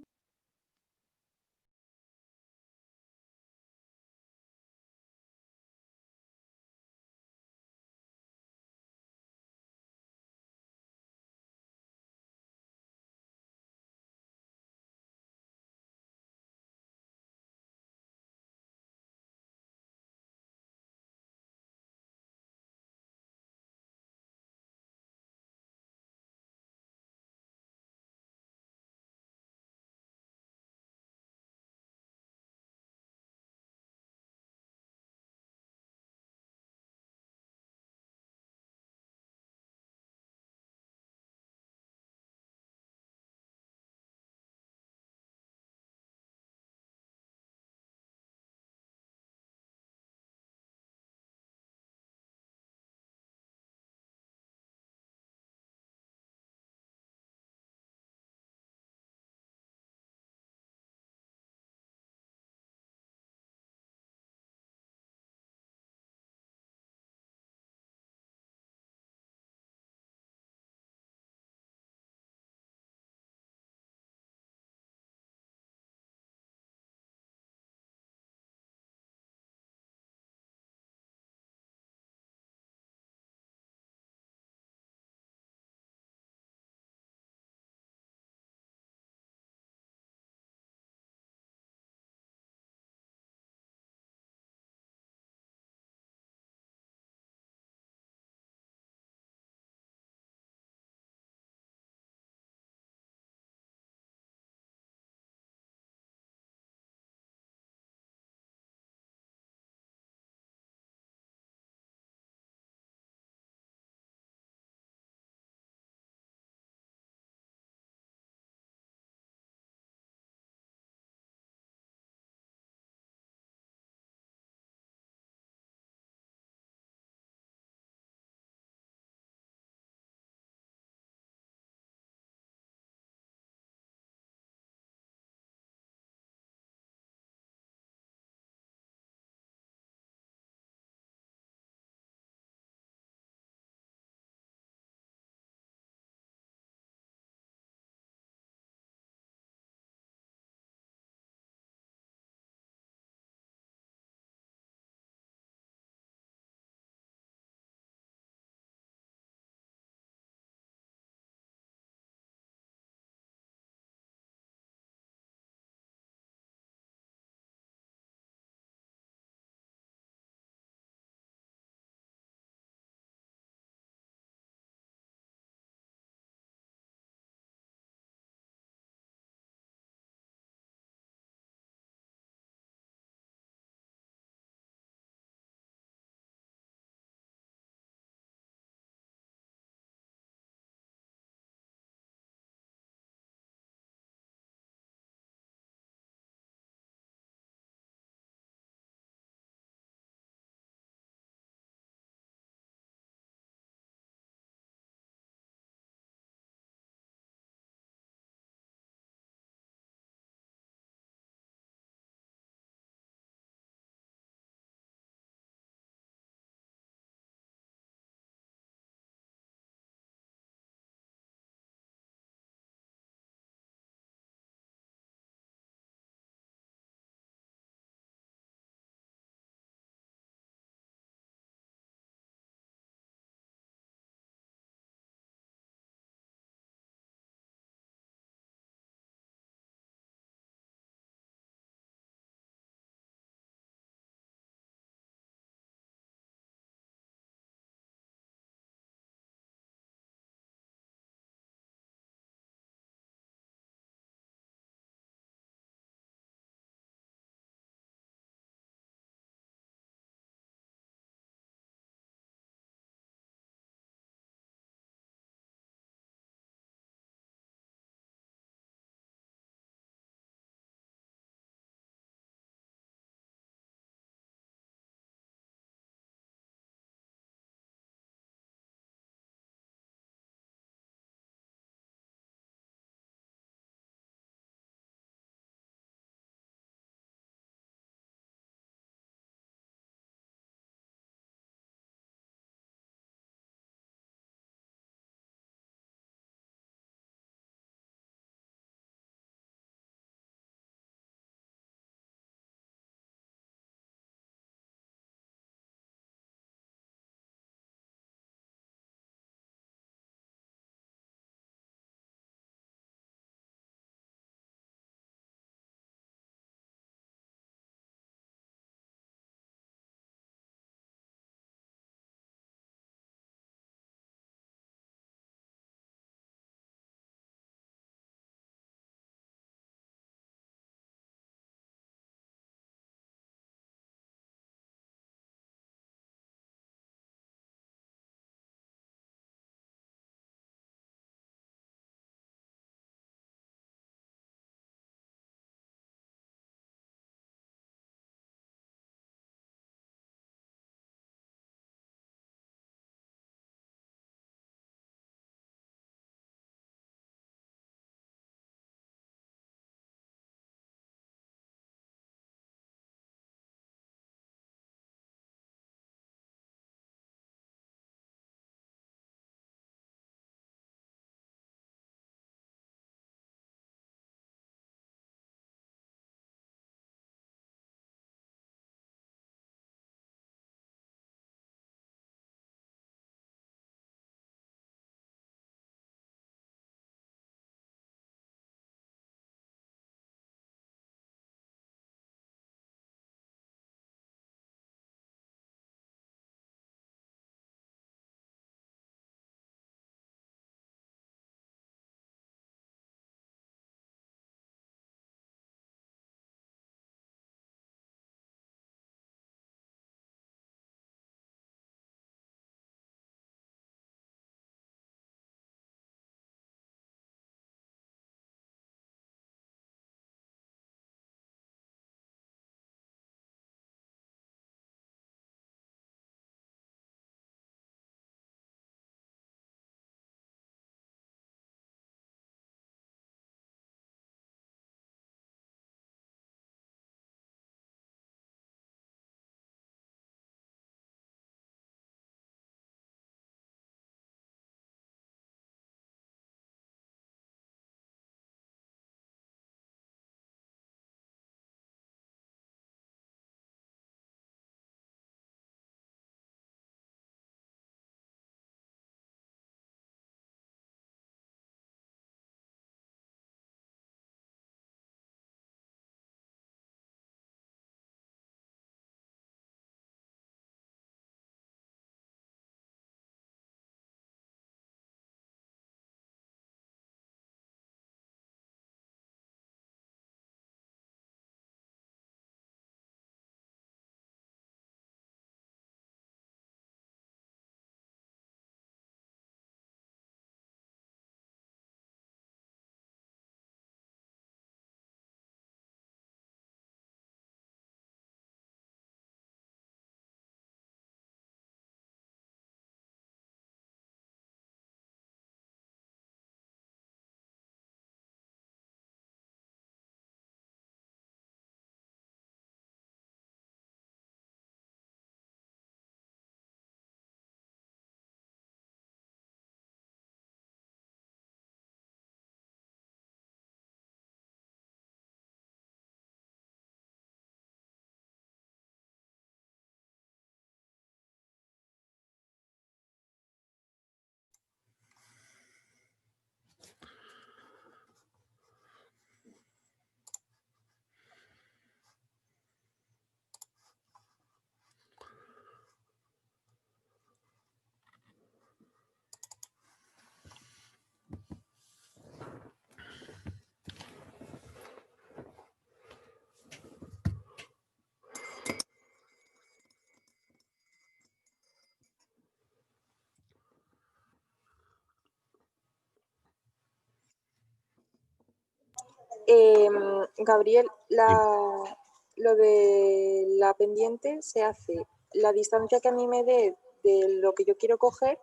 Gabriel, lo de la pendiente se hace la distancia que a mí me dé de lo que yo quiero coger.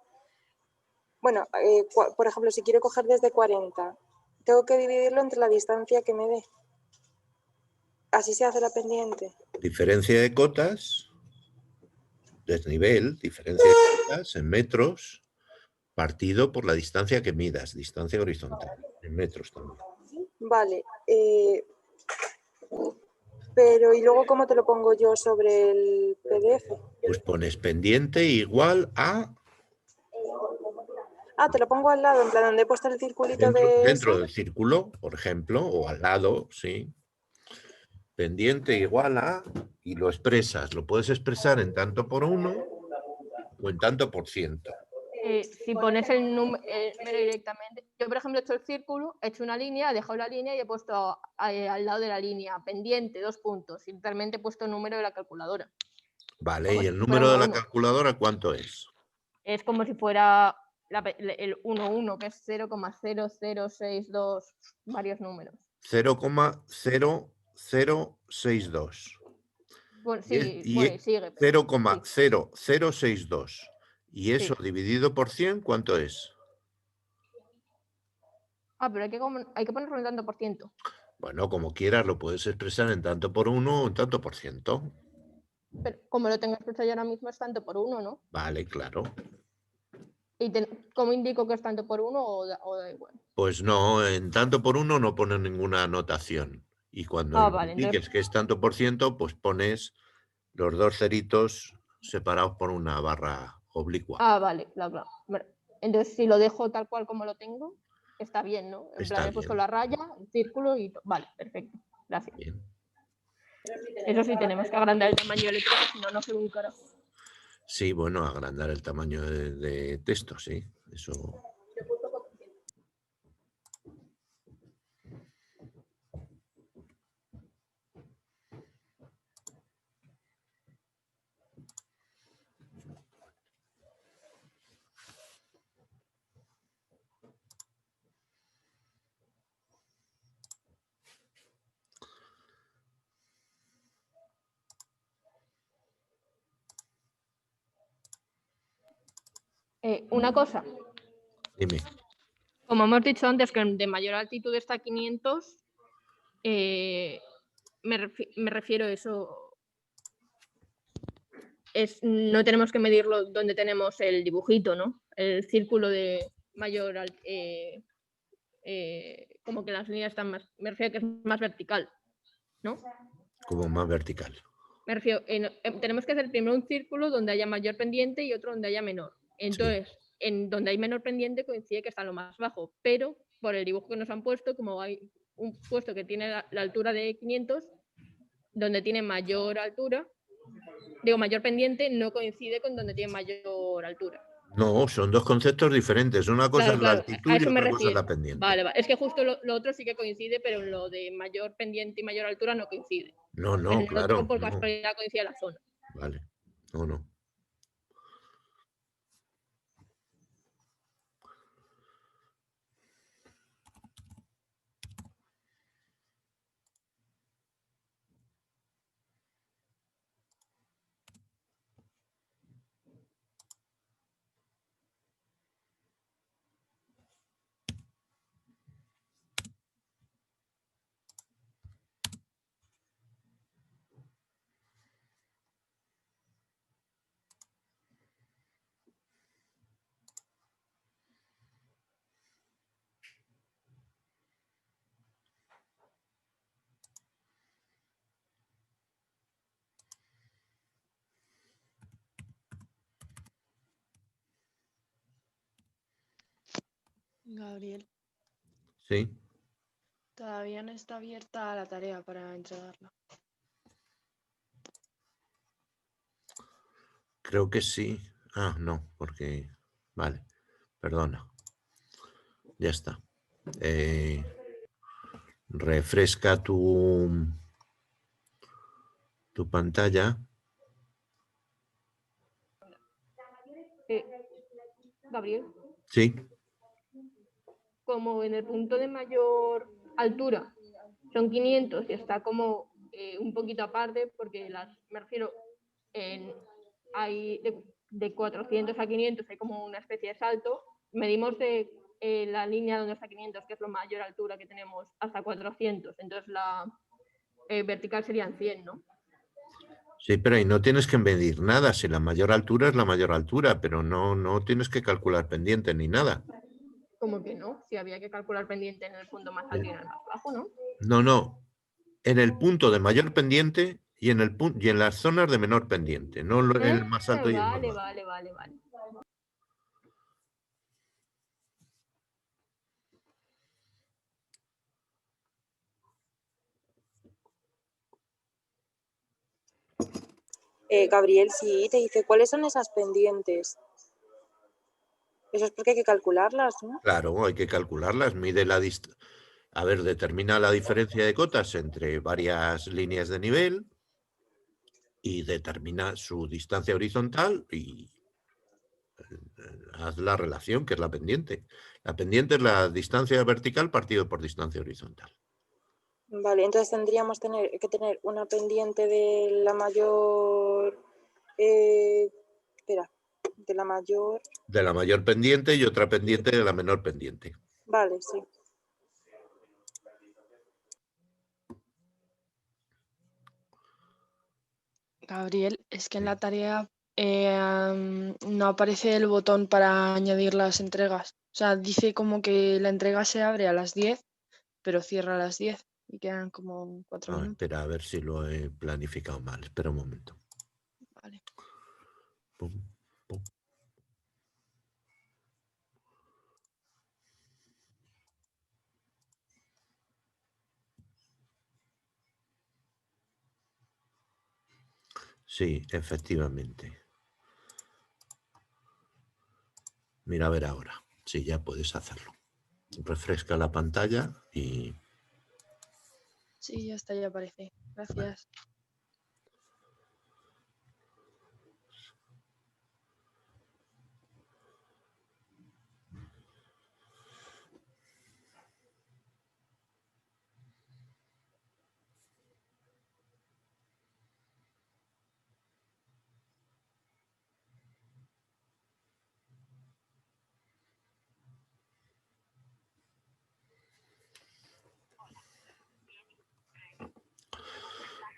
Bueno, por ejemplo, si quiero coger desde 40, tengo que dividirlo entre la distancia que me dé. Así se hace la pendiente. Diferencia de cotas, desnivel, diferencia de cotas en metros, partido por la distancia que midas, distancia horizontal, en metros también. Vale. Pero, ¿y luego cómo te lo pongo yo sobre el PDF? Pues pones pendiente igual a... Ah, te lo pongo al lado, en plan, donde he puesto el circulito Dentro de... del círculo, por ejemplo, o al lado, sí. Pendiente igual a... Y lo expresas. Lo puedes expresar en tanto por uno o en tanto por ciento. Si pones el número directamente, yo por ejemplo he hecho el círculo, he hecho una línea, he dejado la línea y he puesto al lado de la línea pendiente 2 puntos y realmente he puesto el número de la calculadora. Vale, Como ¿y si el fuera número de la 1. calculadora cuánto es? Es como si fuera el 1,1, que es 0,0062, varios números. 0,0062. Bueno, Y es- sí, y bueno, es y sigue. 0,0062. Y eso Sí. dividido por 100, ¿cuánto es? Ah, pero hay que ponerlo en tanto por ciento. Bueno, como quieras, lo puedes expresar en tanto por uno o en tanto por ciento. Pero como lo tengo expresado yo ahora mismo es tanto por 1, ¿no? Vale, claro. ¿Y cómo indico que es tanto por 1 o da igual? Pues no, en tanto por uno no pones ninguna anotación. Y cuando Vale, indiques entonces... que es tanto por ciento, pues pones los dos ceritos separados por una barra oblicua. Vale, claro. Bueno, entonces, si lo dejo tal cual como lo tengo, está bien, ¿no? En plan, he puesto la raya, el círculo y... Vale, perfecto. Gracias. Bien. Eso sí, tenemos que agrandar el tamaño del letrero, si no, no se ve un carajo. Sí, bueno, agrandar el tamaño de texto, sí. Eso. Una cosa. Dime. Como hemos dicho antes, que de mayor altitud está 500, me refiero a eso. No tenemos que medirlo donde tenemos el dibujito, ¿no? El círculo de mayor como que las líneas están más, me refiero a que es más vertical, ¿no? Como más vertical. Me refiero, tenemos que hacer primero un círculo donde haya mayor pendiente y otro donde haya menor. Entonces, en donde hay menor pendiente coincide que está lo más bajo, pero por el dibujo que nos han puesto, como hay un puesto que tiene la altura de 500, donde tiene mayor altura, mayor pendiente, no coincide con donde tiene mayor altura. No, son dos conceptos diferentes. Una cosa es la altitud a y eso me otra cosa es refiero. la pendiente. Vale. Es que justo lo otro sí que coincide, pero en lo de mayor pendiente y mayor altura no coincide. No, En el claro. otro por casualidad coincide la zona. Vale. No. Gabriel, Sí. todavía no está abierta la tarea para entregarla. Creo que sí. No, porque... Vale, perdona. Ya está. Refresca tu pantalla. Gabriel, Sí. como en el punto de mayor altura son 500 y está como un poquito aparte, porque me refiero, hay de 400 a 500 hay como una especie de salto. Medimos de la línea donde está 500, que es la mayor altura que tenemos, hasta 400. Entonces la vertical serían 100, ¿no? Sí, pero ahí no tienes que medir nada. Si la mayor altura es la mayor altura, pero no tienes que calcular pendiente ni nada. Como que no, si había que calcular pendiente en el punto más alto y en el más bajo, ¿no? No. En el punto de mayor pendiente y en las zonas de menor pendiente, no en el más alto y el más bajo. Vale. Gabriel, sí, te dice, ¿cuáles son esas pendientes? Eso es porque hay que calcularlas, ¿no? Claro, hay que calcularlas, mide la distancia. A ver, determina la diferencia de cotas entre varias líneas de nivel y determina su distancia horizontal y haz la relación, que es la pendiente. La pendiente es la distancia vertical partido por distancia horizontal. Vale, entonces tendríamos que tener una pendiente de la mayor... espera, de la mayor... De la mayor pendiente y otra pendiente de la menor pendiente. Vale, sí. Gabriel, es que en la tarea no aparece el botón para añadir las entregas. O sea, dice como que la entrega se abre a las 10, pero cierra a las 10 y quedan como 4 minutos. Espera, a ver si lo he planificado mal. Espera un momento. Vale. Pum, pum. Sí, efectivamente. Mira a ver ahora. Sí, ya puedes hacerlo. Refresca la pantalla y... Sí, ya está, ya aparece. Gracias. Vale.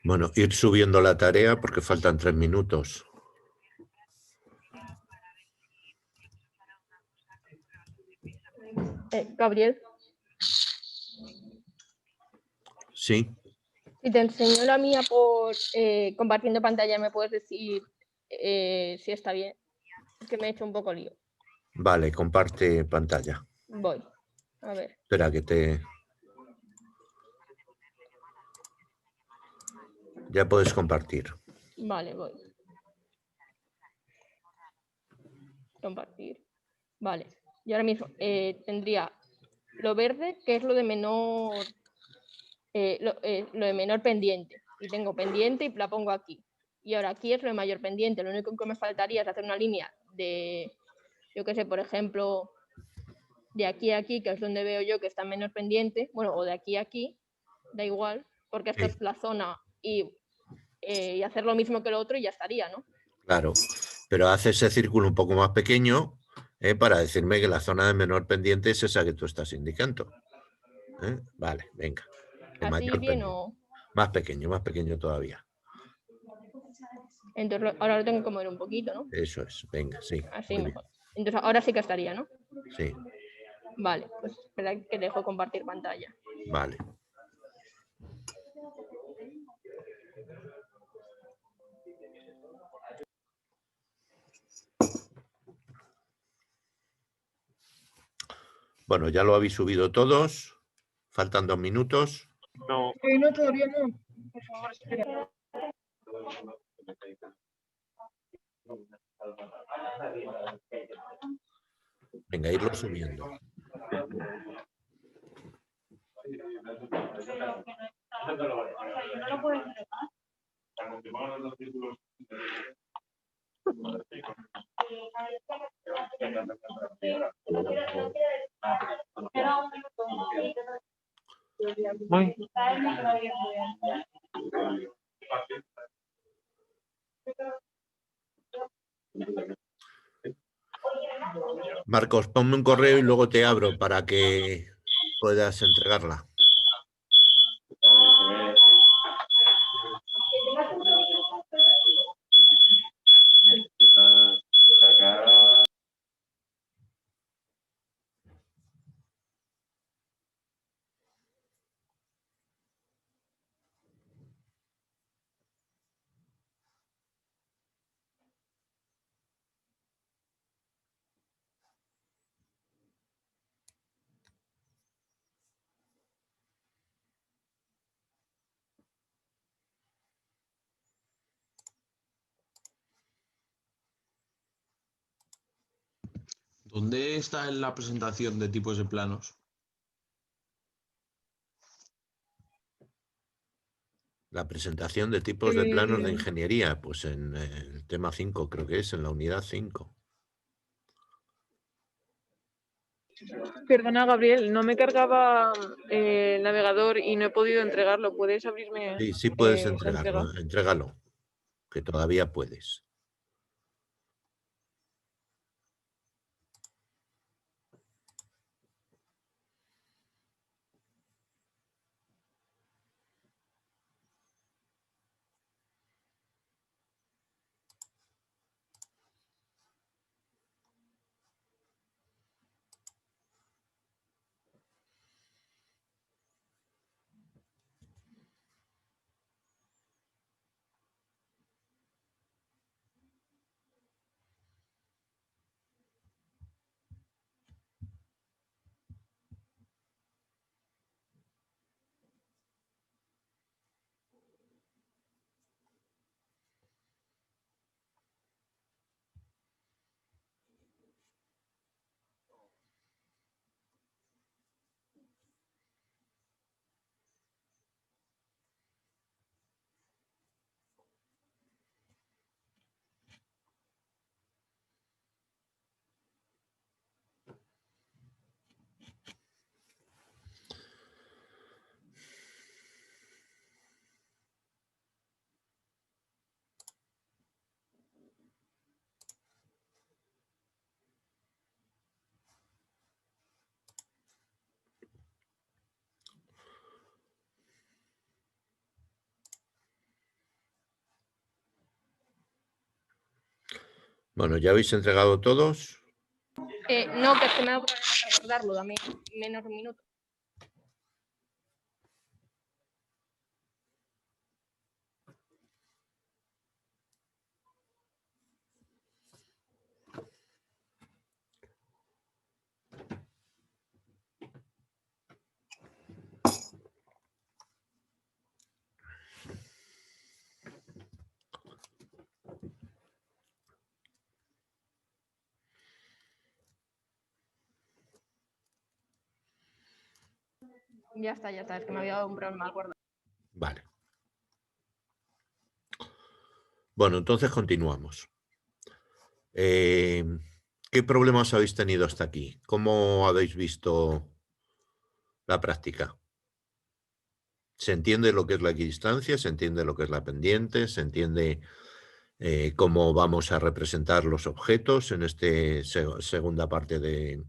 Bueno, ir subiendo la tarea porque faltan 3 minutos. Gabriel. Sí. Si te enseño la mía por compartiendo pantalla, ¿me puedes decir si está bien? Es que me he hecho un poco lío. Vale, comparte pantalla. Voy. A ver. Espera que te... Ya puedes compartir. Vale, voy. Compartir. Vale. Y ahora mismo tendría lo verde, que es lo de menor... lo de menor pendiente. Y tengo pendiente y la pongo aquí. Y ahora aquí es lo de mayor pendiente. Lo único que me faltaría es hacer una línea de, yo qué sé, por ejemplo, de aquí a aquí, que es donde veo yo que está menos pendiente. Bueno, o de aquí a aquí, da igual, porque esta es la zona y hacer lo mismo que lo otro y ya estaría, ¿no? Claro, pero hace ese círculo un poco más pequeño para decirme que la zona de menor pendiente es esa que tú estás indicando. Vale, venga. ¿Así bien o...? Más pequeño todavía. Entonces ahora lo tengo que mover un poquito, ¿no? Eso es, venga, sí. Así mejor. Entonces ahora sí que estaría, ¿no? Sí. Vale, pues espera que dejo compartir pantalla. Vale. Bueno, ya lo habéis subido todos. Faltan 2 minutos. No. No, todavía no. Por favor, espera. Venga, irlo subiendo. Uy, Marcos, ponme un correo y luego te abro para que puedas entregarla. ¿Dónde está en la presentación de tipos de planos? La presentación de tipos de planos de ingeniería, pues en el tema 5 creo que es, en la unidad 5. perdona, Gabriel, no me cargaba el navegador y no he podido entregarlo. ¿Puedes abrirme Sí, sí puedes la entrega? entregarlo, entrégalo, que todavía puedes. Bueno, ¿ya habéis entregado todos? No, que es que me ha dado problemas para guardarlo, dame menos de un minuto. Ya está, es que me había dado un problema al guardar. Vale. Bueno, entonces continuamos. ¿Qué problemas habéis tenido hasta aquí? ¿Cómo habéis visto la práctica? ¿Se entiende lo que es la equidistancia? ¿Se entiende lo que es la pendiente? ¿Se entiende cómo vamos a representar los objetos en esta segunda parte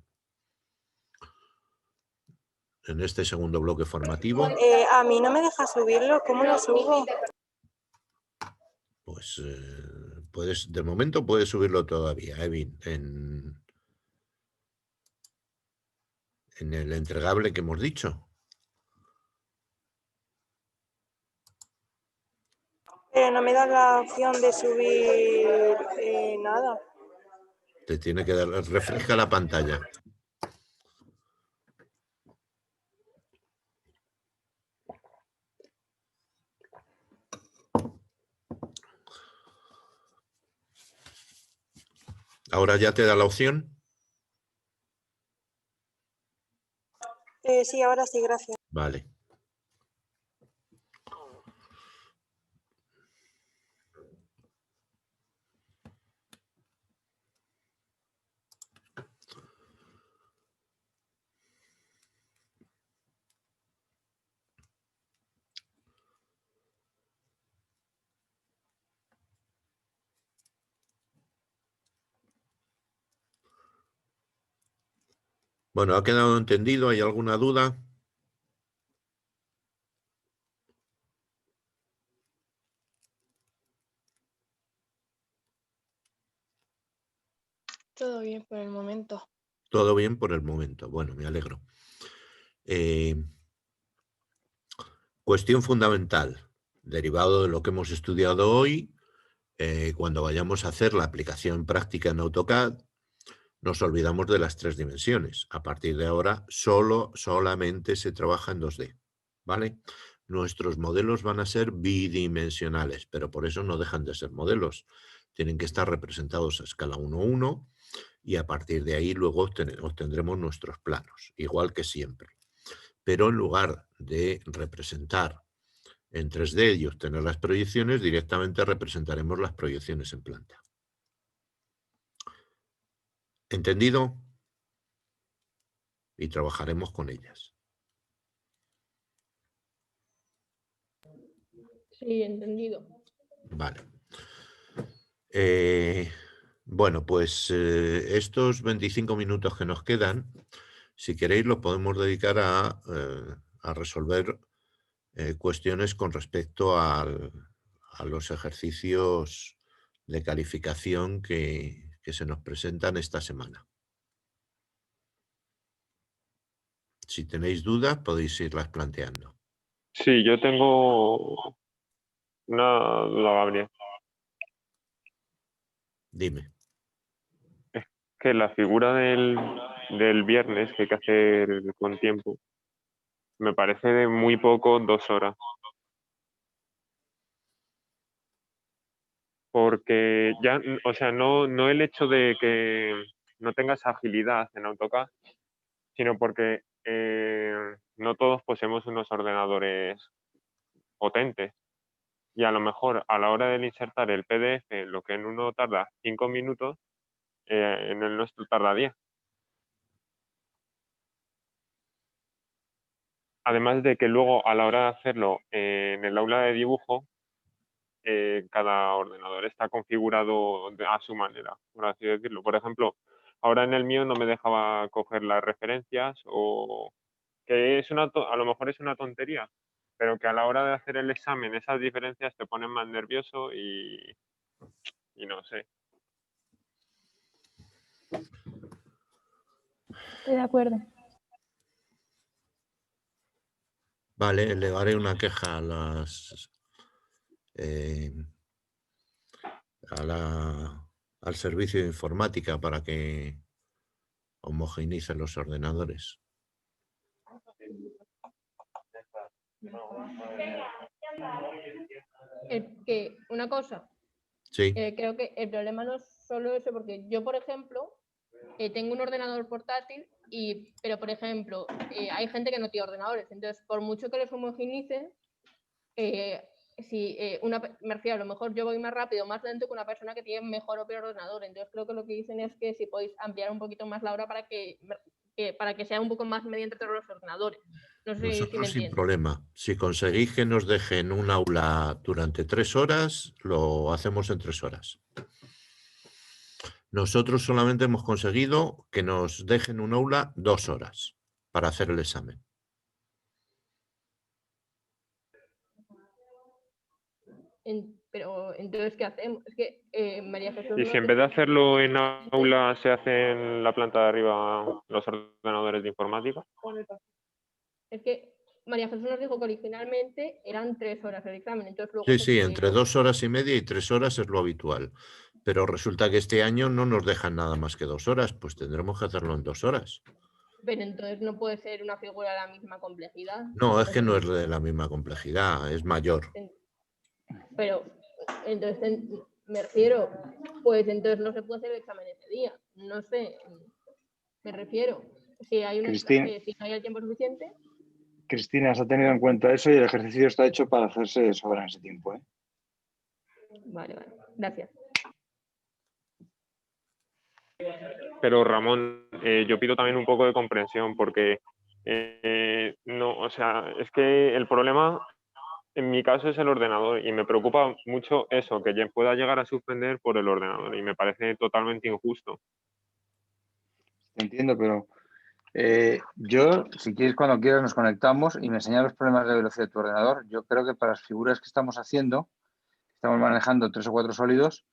en este segundo bloque formativo? A mí no me deja subirlo, ¿cómo lo subo? Pues de momento puedes subirlo todavía, Evin, en el entregable que hemos dicho. Pero no me da la opción de subir nada. Te tiene que dar, refresca la pantalla. Ahora ya te da la opción. Sí, ahora sí, gracias. Vale. Bueno, ¿ha quedado entendido? ¿Hay alguna duda? Todo bien por el momento. Todo bien por el momento. Bueno, me alegro. Cuestión fundamental, derivado de lo que hemos estudiado hoy, cuando vayamos a hacer la aplicación práctica en AutoCAD, nos olvidamos de las 3 dimensiones. A partir de ahora, solamente se trabaja en 2D, ¿vale? Nuestros modelos van a ser bidimensionales, pero por eso no dejan de ser modelos. Tienen que estar representados a escala 1:1 y a partir de ahí luego obtendremos nuestros planos, igual que siempre. Pero en lugar de representar en 3D y obtener las proyecciones, directamente representaremos las proyecciones en planta. ¿Entendido? Y trabajaremos con ellas. Sí, entendido. Vale. Bueno, pues estos 25 minutos que nos quedan, si queréis, los podemos dedicar a resolver cuestiones con respecto a los ejercicios de calificación que se nos presentan esta semana. Si tenéis dudas, podéis irlas planteando. Sí, yo tengo una duda, Gabriel. Dime. Es que la figura del viernes que hay que hacer con tiempo me parece de muy poco 2 horas. Porque ya, o sea, no el hecho de que no tengas agilidad en AutoCAD, sino porque no todos poseemos unos ordenadores potentes. Y a lo mejor a la hora de insertar el PDF, lo que en uno tarda 5 minutos, en el nuestro tarda 10. Además de que luego a la hora de hacerlo en el aula de dibujo, cada ordenador está configurado a su manera, por así decirlo. Por ejemplo, ahora en el mío no me dejaba coger las referencias, o que a lo mejor es una tontería, pero que a la hora de hacer el examen esas diferencias te ponen más nervioso y no sé. Estoy de acuerdo. Vale, elevaré una queja al servicio de informática para que homogeneicen los ordenadores. Que una cosa, Sí. creo que el problema no es solo eso, porque yo, por ejemplo, tengo un ordenador portátil, pero, por ejemplo, hay gente que no tiene ordenadores, entonces, por mucho que los homogeneicen, me refiero, a lo mejor yo voy más rápido, más lento que una persona que tiene mejor o peor ordenador. Entonces creo que lo que dicen es que si podéis ampliar un poquito más la hora para que sea un poco más mediante todos los ordenadores. No sé si me Nosotros sin entiendes. problema. Si conseguís que nos dejen un aula durante 3 horas, lo hacemos en 3 horas. Nosotros solamente hemos conseguido que nos dejen un aula 2 horas para hacer el examen. Pero entonces, ¿qué hacemos? Es que María Jesús... Y si en vez de hacerlo en aula se hace en la planta de arriba los ordenadores de informática. Es que María Jesús nos dijo que originalmente eran 3 horas el examen. Entonces luego Sí, entre 2 horas y media y 3 horas es lo habitual. Pero resulta que este año no nos dejan nada más que 2 horas, pues tendremos que hacerlo en 2 horas. Pero entonces no puede ser una figura de la misma complejidad. No, es que no es de la misma complejidad, es mayor. Pero entonces me refiero, pues entonces no se puede hacer el examen ese día. No sé, me refiero. Si no hay el tiempo suficiente. Cristina, se ha tenido en cuenta eso y el ejercicio está hecho para hacerse sobra en ese tiempo, ¿eh? Vale, gracias. Pero Ramón, yo pido también un poco de comprensión porque no, o sea, es que el problema en mi caso es el ordenador y me preocupa mucho eso, que pueda llegar a suspender por el ordenador y me parece totalmente injusto. Entiendo, pero Yo, si quieres, cuando quieras nos conectamos y me enseñas los problemas de velocidad de tu ordenador. Yo creo que para las figuras que estamos haciendo, estamos manejando 3 o 4 sólidos,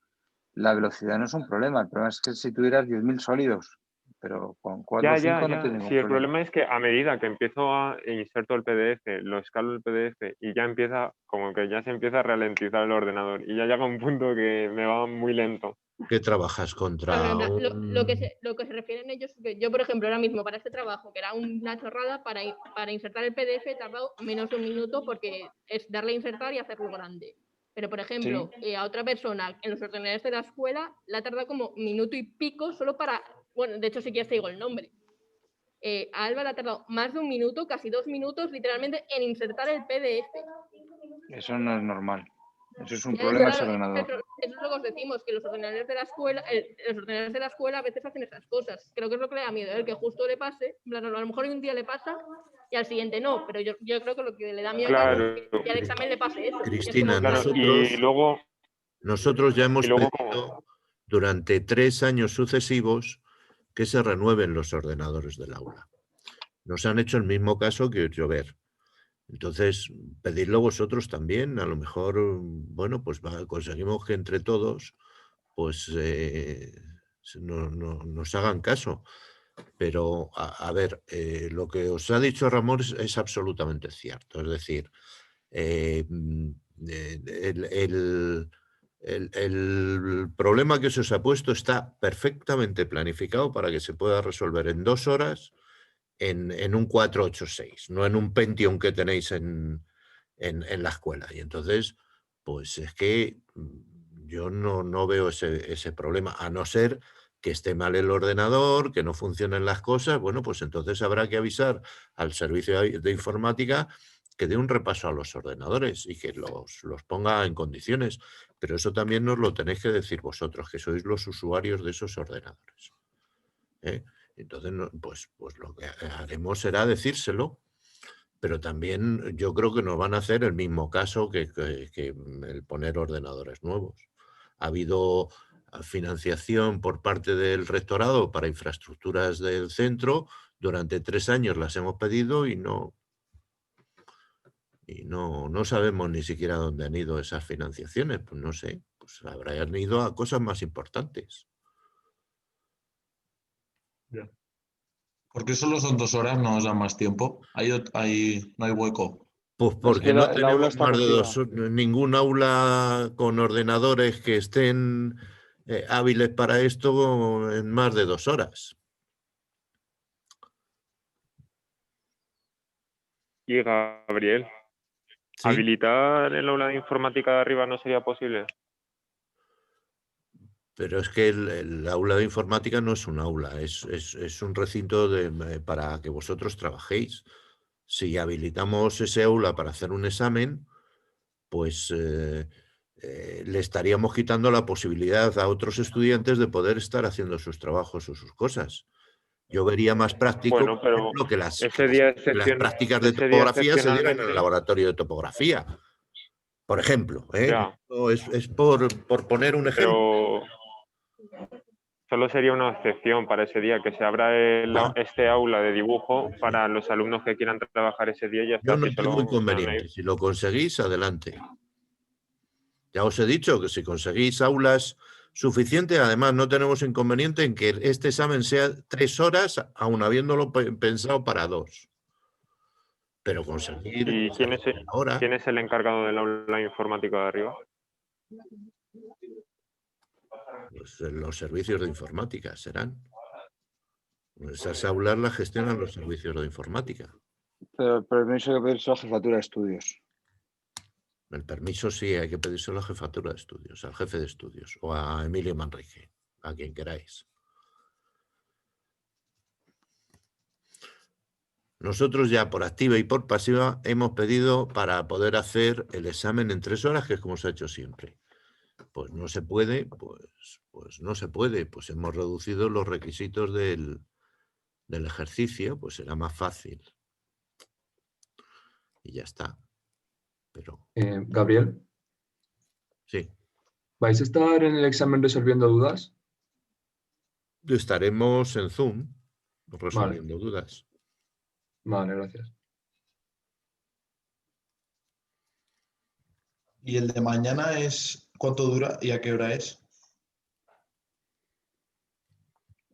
la velocidad no es un problema. El problema es que si tuvieras 10.000 sólidos, pero con 4 o 5 no tienes ningún Sí, el problema. problema es que a medida que empiezo a inserto el PDF, lo escalo el PDF y ya empieza, como que ya se empieza a ralentizar el ordenador y ya llega un punto que me va muy lento. ¿Qué trabajas contra Claro, lo que un... se refieren ellos, que yo por ejemplo ahora mismo para este trabajo, que era una chorrada, para insertar el PDF he tardado menos de un minuto porque es darle a insertar y hacerlo grande. Pero por ejemplo, a otra persona en los ordenadores de la escuela le ha tardado como minuto y pico solo para, bueno, de hecho si quieres te digo el nombre. A Alba le ha tardado más de un minuto, casi 2 minutos literalmente en insertar el PDF. Eso no es normal. Eso es un problema de ese ordenador. Eso es lo que os decimos, que los ordenadores de la escuela, a veces hacen esas cosas. Creo que es lo que le da miedo, el que justo le pase. A lo mejor un día le pasa y al siguiente no, pero yo creo que lo que le da miedo es que al examen le pase eso. Cristina, Claro, nosotros ya hemos pedido durante 3 años sucesivos que se renueven los ordenadores del aula. Nos han hecho el mismo caso que Llover. Entonces, pedidlo vosotros también. A lo mejor, bueno, pues conseguimos que entre todos pues nos hagan caso. Pero, a ver, lo que os ha dicho Ramón es absolutamente cierto. Es decir, el problema que se os ha puesto está perfectamente planificado para que se pueda resolver en 2 horas en un 486, no en un Pentium que tenéis en la escuela. Y entonces, pues es que yo no veo ese problema, a no ser que esté mal el ordenador, que no funcionen las cosas. Bueno, pues entonces habrá que avisar al servicio de informática que dé un repaso a los ordenadores y que los ponga en condiciones. Pero eso también nos lo tenéis que decir vosotros, que sois los usuarios de esos ordenadores. Entonces, pues lo que haremos será decírselo, pero también yo creo que nos van a hacer el mismo caso que el poner ordenadores nuevos. Ha habido financiación por parte del rectorado para infraestructuras del centro. Durante 3 años las hemos pedido y no sabemos ni siquiera dónde han ido esas financiaciones. Pues no sé, pues habrán ido a cosas más importantes. ¿Por qué solo son 2 horas? ¿No os dan más tiempo? ¿No hay hueco? Pues porque Es que no el aula tenemos está más de cogida. ningún aula con ordenadores que estén hábiles para esto en más de 2 horas. Y Gabriel, ¿Sí? ¿habilitar el aula de informática de arriba no sería posible? Pero es que el aula de informática no es un aula, es un recinto para que vosotros trabajéis. Si habilitamos ese aula para hacer un examen, pues le estaríamos quitando la posibilidad a otros estudiantes de poder estar haciendo sus trabajos o sus cosas. Yo vería más práctico, Bueno, por pero ejemplo, que las ese prácticas de ese día topografía se dieran en el excepcionalmente, laboratorio de topografía. Por ejemplo, ya, No, es por poner un ejemplo. pero solo sería una excepción para ese día, que se abra este aula de dibujo para los alumnos que quieran trabajar ese día y ya Yo está. no Si tengo solo, inconveniente. Si lo conseguís, adelante. Ya os he dicho que si conseguís aulas suficientes, además no tenemos inconveniente en que este examen sea 3 horas, aun habiéndolo pensado para 2. Pero conseguir ¿Y quién ahora. es el encargado del aula informática de arriba? Pues los servicios de informática serán. Esas aulas las gestionan los servicios de informática. Pero el permiso que pedirse a la jefatura de estudios. El permiso sí, hay que pedírselo a la jefatura de estudios, al jefe de estudios o a Emilio Manrique, a quien queráis. Nosotros ya por activa y por pasiva hemos pedido para poder hacer el examen en 3 horas, que es como se ha hecho siempre. Pues no se puede, pues no se puede. Pues hemos reducido los requisitos del ejercicio, pues será más fácil. Y ya está. Pero Gabriel, sí. ¿vais a estar en el examen resolviendo dudas? Estaremos en Zoom. resolviendo dudas. Vale, gracias. ¿Y el de mañana es cuánto dura y a qué hora es?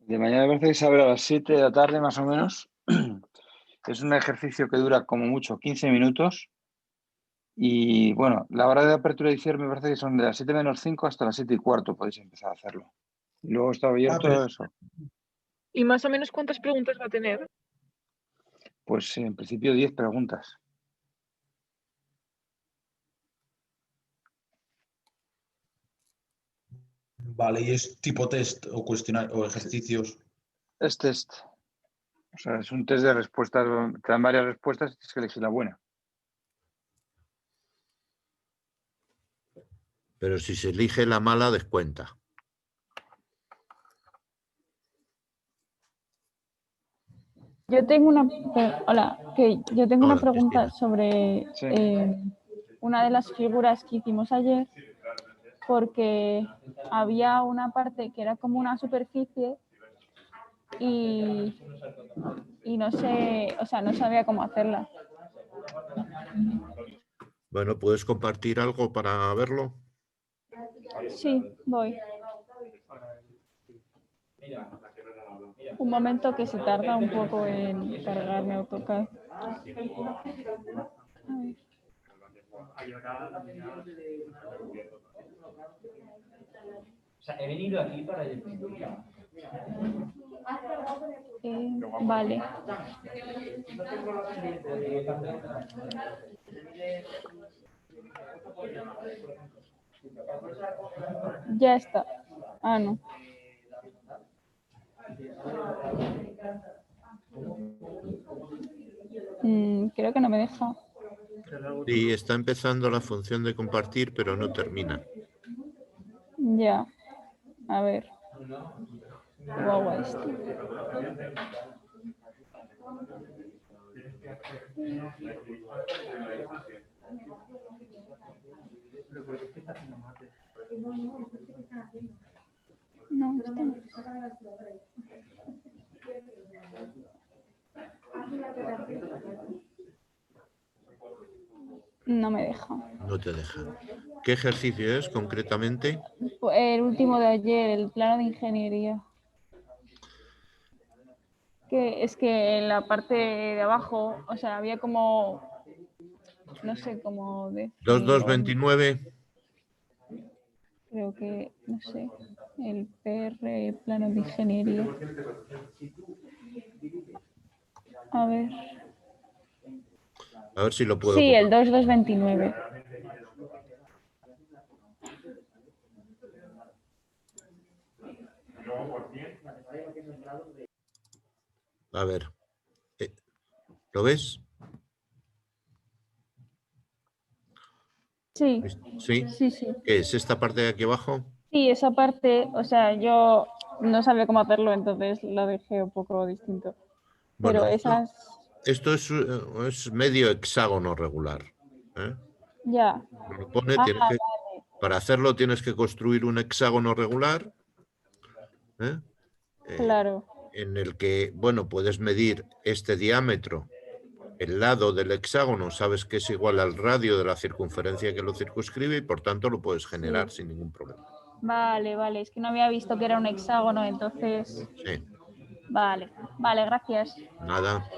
De mañana me parece que se abre a las 7 de la tarde más o menos. Es un ejercicio que dura como mucho 15 minutos. Y bueno, la hora de apertura y cierre me parece que son de las 7 menos 5 hasta las 7 y cuarto. Podéis empezar a hacerlo. Y luego está abierto pero- eso. ¿Y más o menos cuántas preguntas va a tener? Pues en principio 10 preguntas. Vale, ¿y es tipo test o cuestionario o ejercicios? Es test. O sea, es un test de respuestas. Te dan varias respuestas y tienes que elegir la buena. Pero si se elige la mala, descuenta. Yo tengo una, yo tengo una Hola, pregunta Cristina. sobre Sí. una de las figuras que hicimos ayer, porque había una parte que era como una superficie y no sé, o sea, no sabía cómo hacerla. Bueno, ¿puedes compartir algo para verlo? Sí, voy. Un momento que se tarda un poco en cargarme AutoCAD. A ver. O sea, he venido aquí para... Vale. Ya está. Ah, no. Creo que no me deja. Sí, está empezando la función de compartir, pero no termina. Ya. A ver. Guau, esto. No, esto no. No me deja. No te deja. ¿Qué ejercicio es concretamente? El último de ayer, el plano de ingeniería. Que es que en la parte de abajo, o sea, había como, no sé, como de... 2229. Creo que, no sé, el PR, plano de ingeniería. A ver. A ver si lo puedo Sí, el compartir. 2229. A ver. ¿Lo ves? Sí, ¿Sí? sí, sí. ¿Qué es esta parte de aquí abajo? Sí, esa parte, o sea, yo no sabía cómo hacerlo, entonces lo dejé un poco distinto. Bueno, Pero esas, esto es medio hexágono regular. ¿eh? ya. Lo pone, Ah, tienes que, vale. para hacerlo tienes que construir un hexágono regular. ¿eh? Claro. En el que, bueno, puedes medir este diámetro. El lado del hexágono sabes que es igual al radio de la circunferencia que lo circunscribe y por tanto lo puedes generar sin ningún problema. Vale, vale, es que no había visto que era un hexágono, entonces... Sí, Vale, vale, gracias. nada.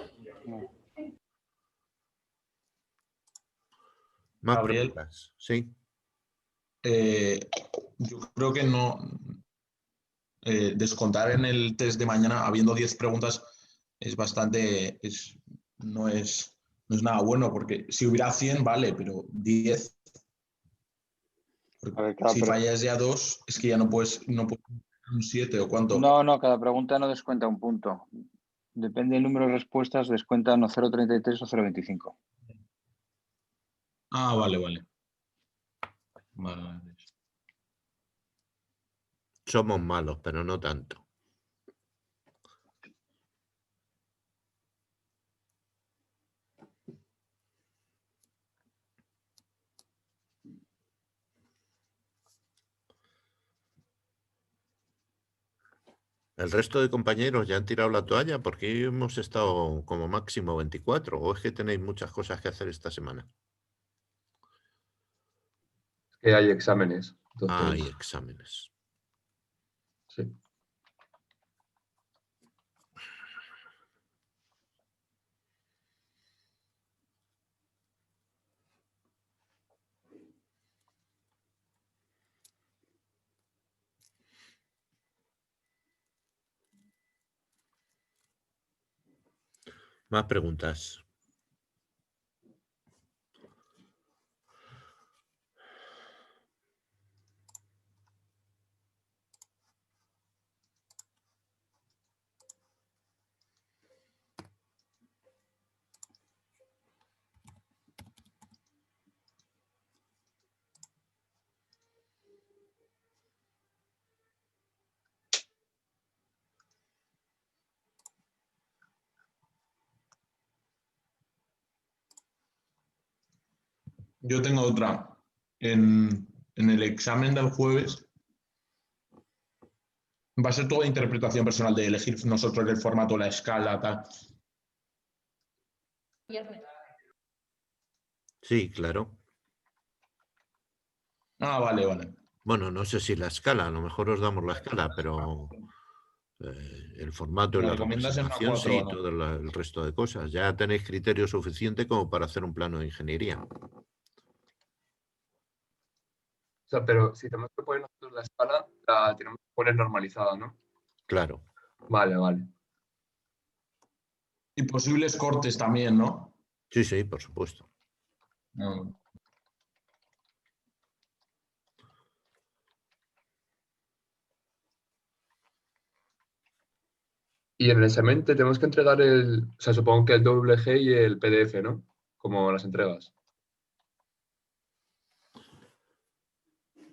Más Gabriel, preguntas. Sí. yo creo que no descontar en el test de mañana habiendo 10 preguntas es bastante, no es nada bueno, porque si hubiera 100, vale, pero 10. A ver, cada Si fallas ya 2, es que ya no puedes un 7 o cuánto. No, cada pregunta no descuenta un punto. Depende del número de respuestas, descuenta 0,33 o 0,25. Ah, vale. Vale. Somos malos, pero no tanto. ¿El resto de compañeros ya han tirado la toalla? Porque hemos estado como máximo 24. ¿O es que tenéis muchas cosas que hacer esta semana? Es que hay exámenes. Ah, Entonces, hay exámenes. sí. Más preguntas. Yo tengo otra. En el examen del jueves va a ser toda interpretación personal de elegir nosotros el formato, la escala, tal. Sí, claro. Ah, vale, vale. Bueno, no sé si la escala, a lo mejor os damos la escala, pero el formato y ¿Me la recomiendas en una representación 4 sí, o no? todo el resto de cosas. Ya tenéis criterio suficiente como para hacer un plano de ingeniería. O sea, pero si tenemos que poner nosotros la escala, la tenemos que poner normalizada, ¿no? Claro. Vale, vale. Y posibles cortes también, ¿no? Sí, sí, por supuesto. No. Y en el examen te tenemos que entregar o sea, supongo que el WG y el PDF, ¿no? Como las entregas.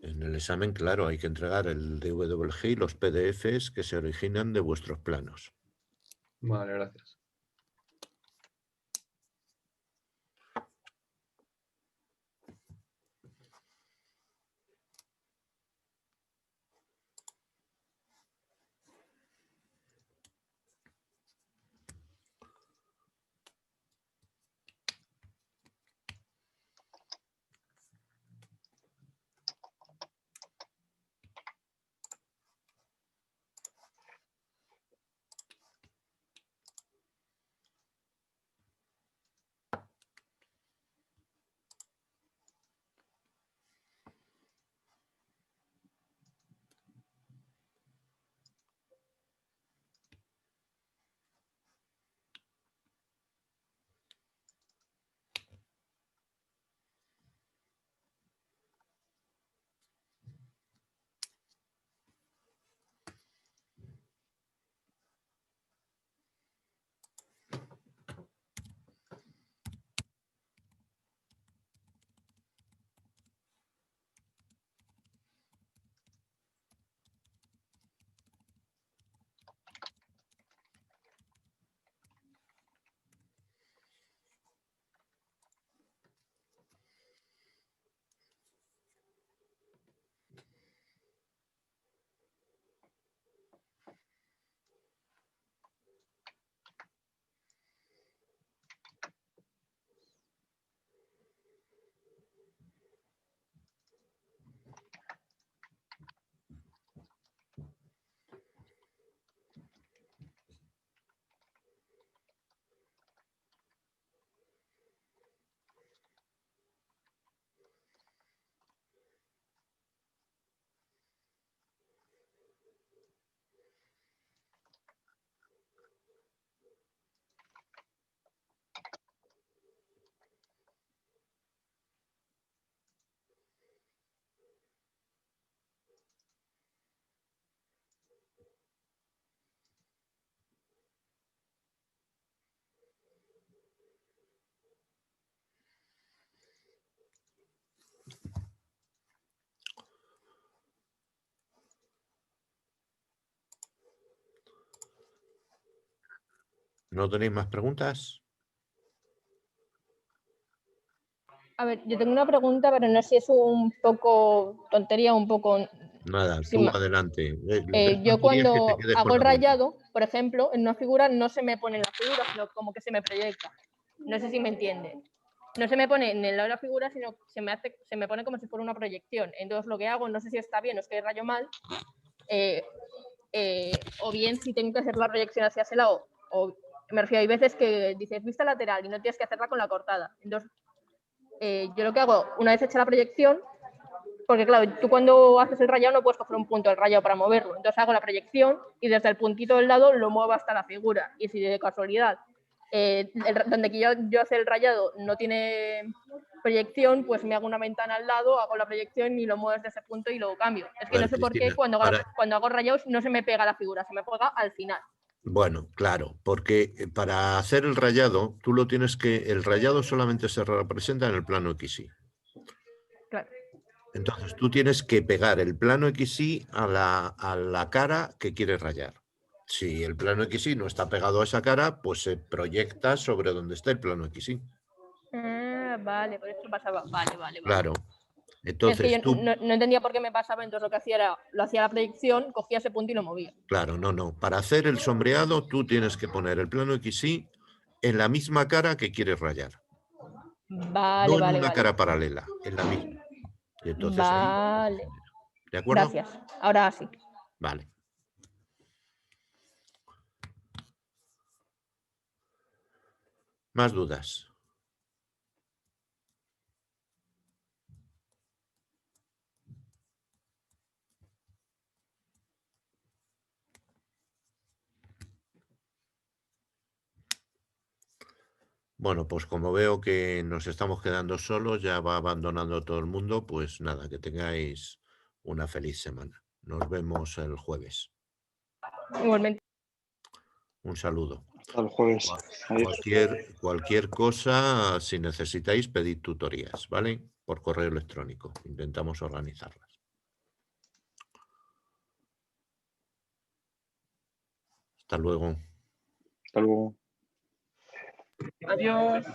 En el examen, claro, hay que entregar el DWG y los PDFs que se originan de vuestros planos. Vale, gracias. ¿No tenéis más preguntas? A ver, yo tengo una pregunta, pero no sé si es un poco tontería, un poco Nada, Sí, tú adelante. yo tú querías que cuando te quedes con hago el la duda. rayado, por ejemplo, en una figura no se me pone en la figura, sino como que se me proyecta. No sé si me entiende. No se me pone en el lado de la figura, sino se me pone como si fuera una proyección. Entonces lo que hago, no sé si está bien o es que rayo mal, o bien si tengo que hacer la proyección hacia ese lado, o me refiero, hay veces que dices vista lateral y no tienes que hacerla con la cortada. Entonces yo lo que hago, una vez hecha la proyección, porque claro, tú cuando haces el rayado no puedes coger un punto del rayado para moverlo, entonces hago la proyección y desde el puntito del lado lo muevo hasta la figura, y si de casualidad donde yo hacer el rayado no tiene proyección, pues me hago una ventana al lado, hago la proyección y lo muevo desde ese punto y luego cambio. Es que no sé por qué cuando hago rayados no se me pega la figura, se me pega al final. Bueno, claro, porque para hacer el rayado, tú lo tienes que... El rayado solamente se representa en el plano XY. Claro. Entonces tú tienes que pegar el plano XY a la cara que quieres rayar. Si el plano XY no está pegado a esa cara, pues se proyecta sobre donde está el plano XY. Vale, por eso pasaba. Vale. Claro. Entonces es que yo no entendía por qué me pasaba, entonces lo que hacía era, lo hacía la proyección, cogía ese punto y lo movía. Claro, no. Para hacer el sombreado tú tienes que poner el plano XY en la misma cara que quieres rayar. Vale, no en una cara paralela, en la misma. Y entonces vale. ahí, ¿de acuerdo? Gracias. Ahora sí. Vale. ¿Más dudas? Bueno, pues como veo que nos estamos quedando solos, ya va abandonando todo el mundo, pues nada, que tengáis una feliz semana. Nos vemos el jueves. Igualmente. Un saludo. Hasta el jueves. Cualquier cosa, si necesitáis, pedid tutorías, ¿vale? Por correo electrónico. Intentamos organizarlas. Hasta luego. Hasta luego. Adiós.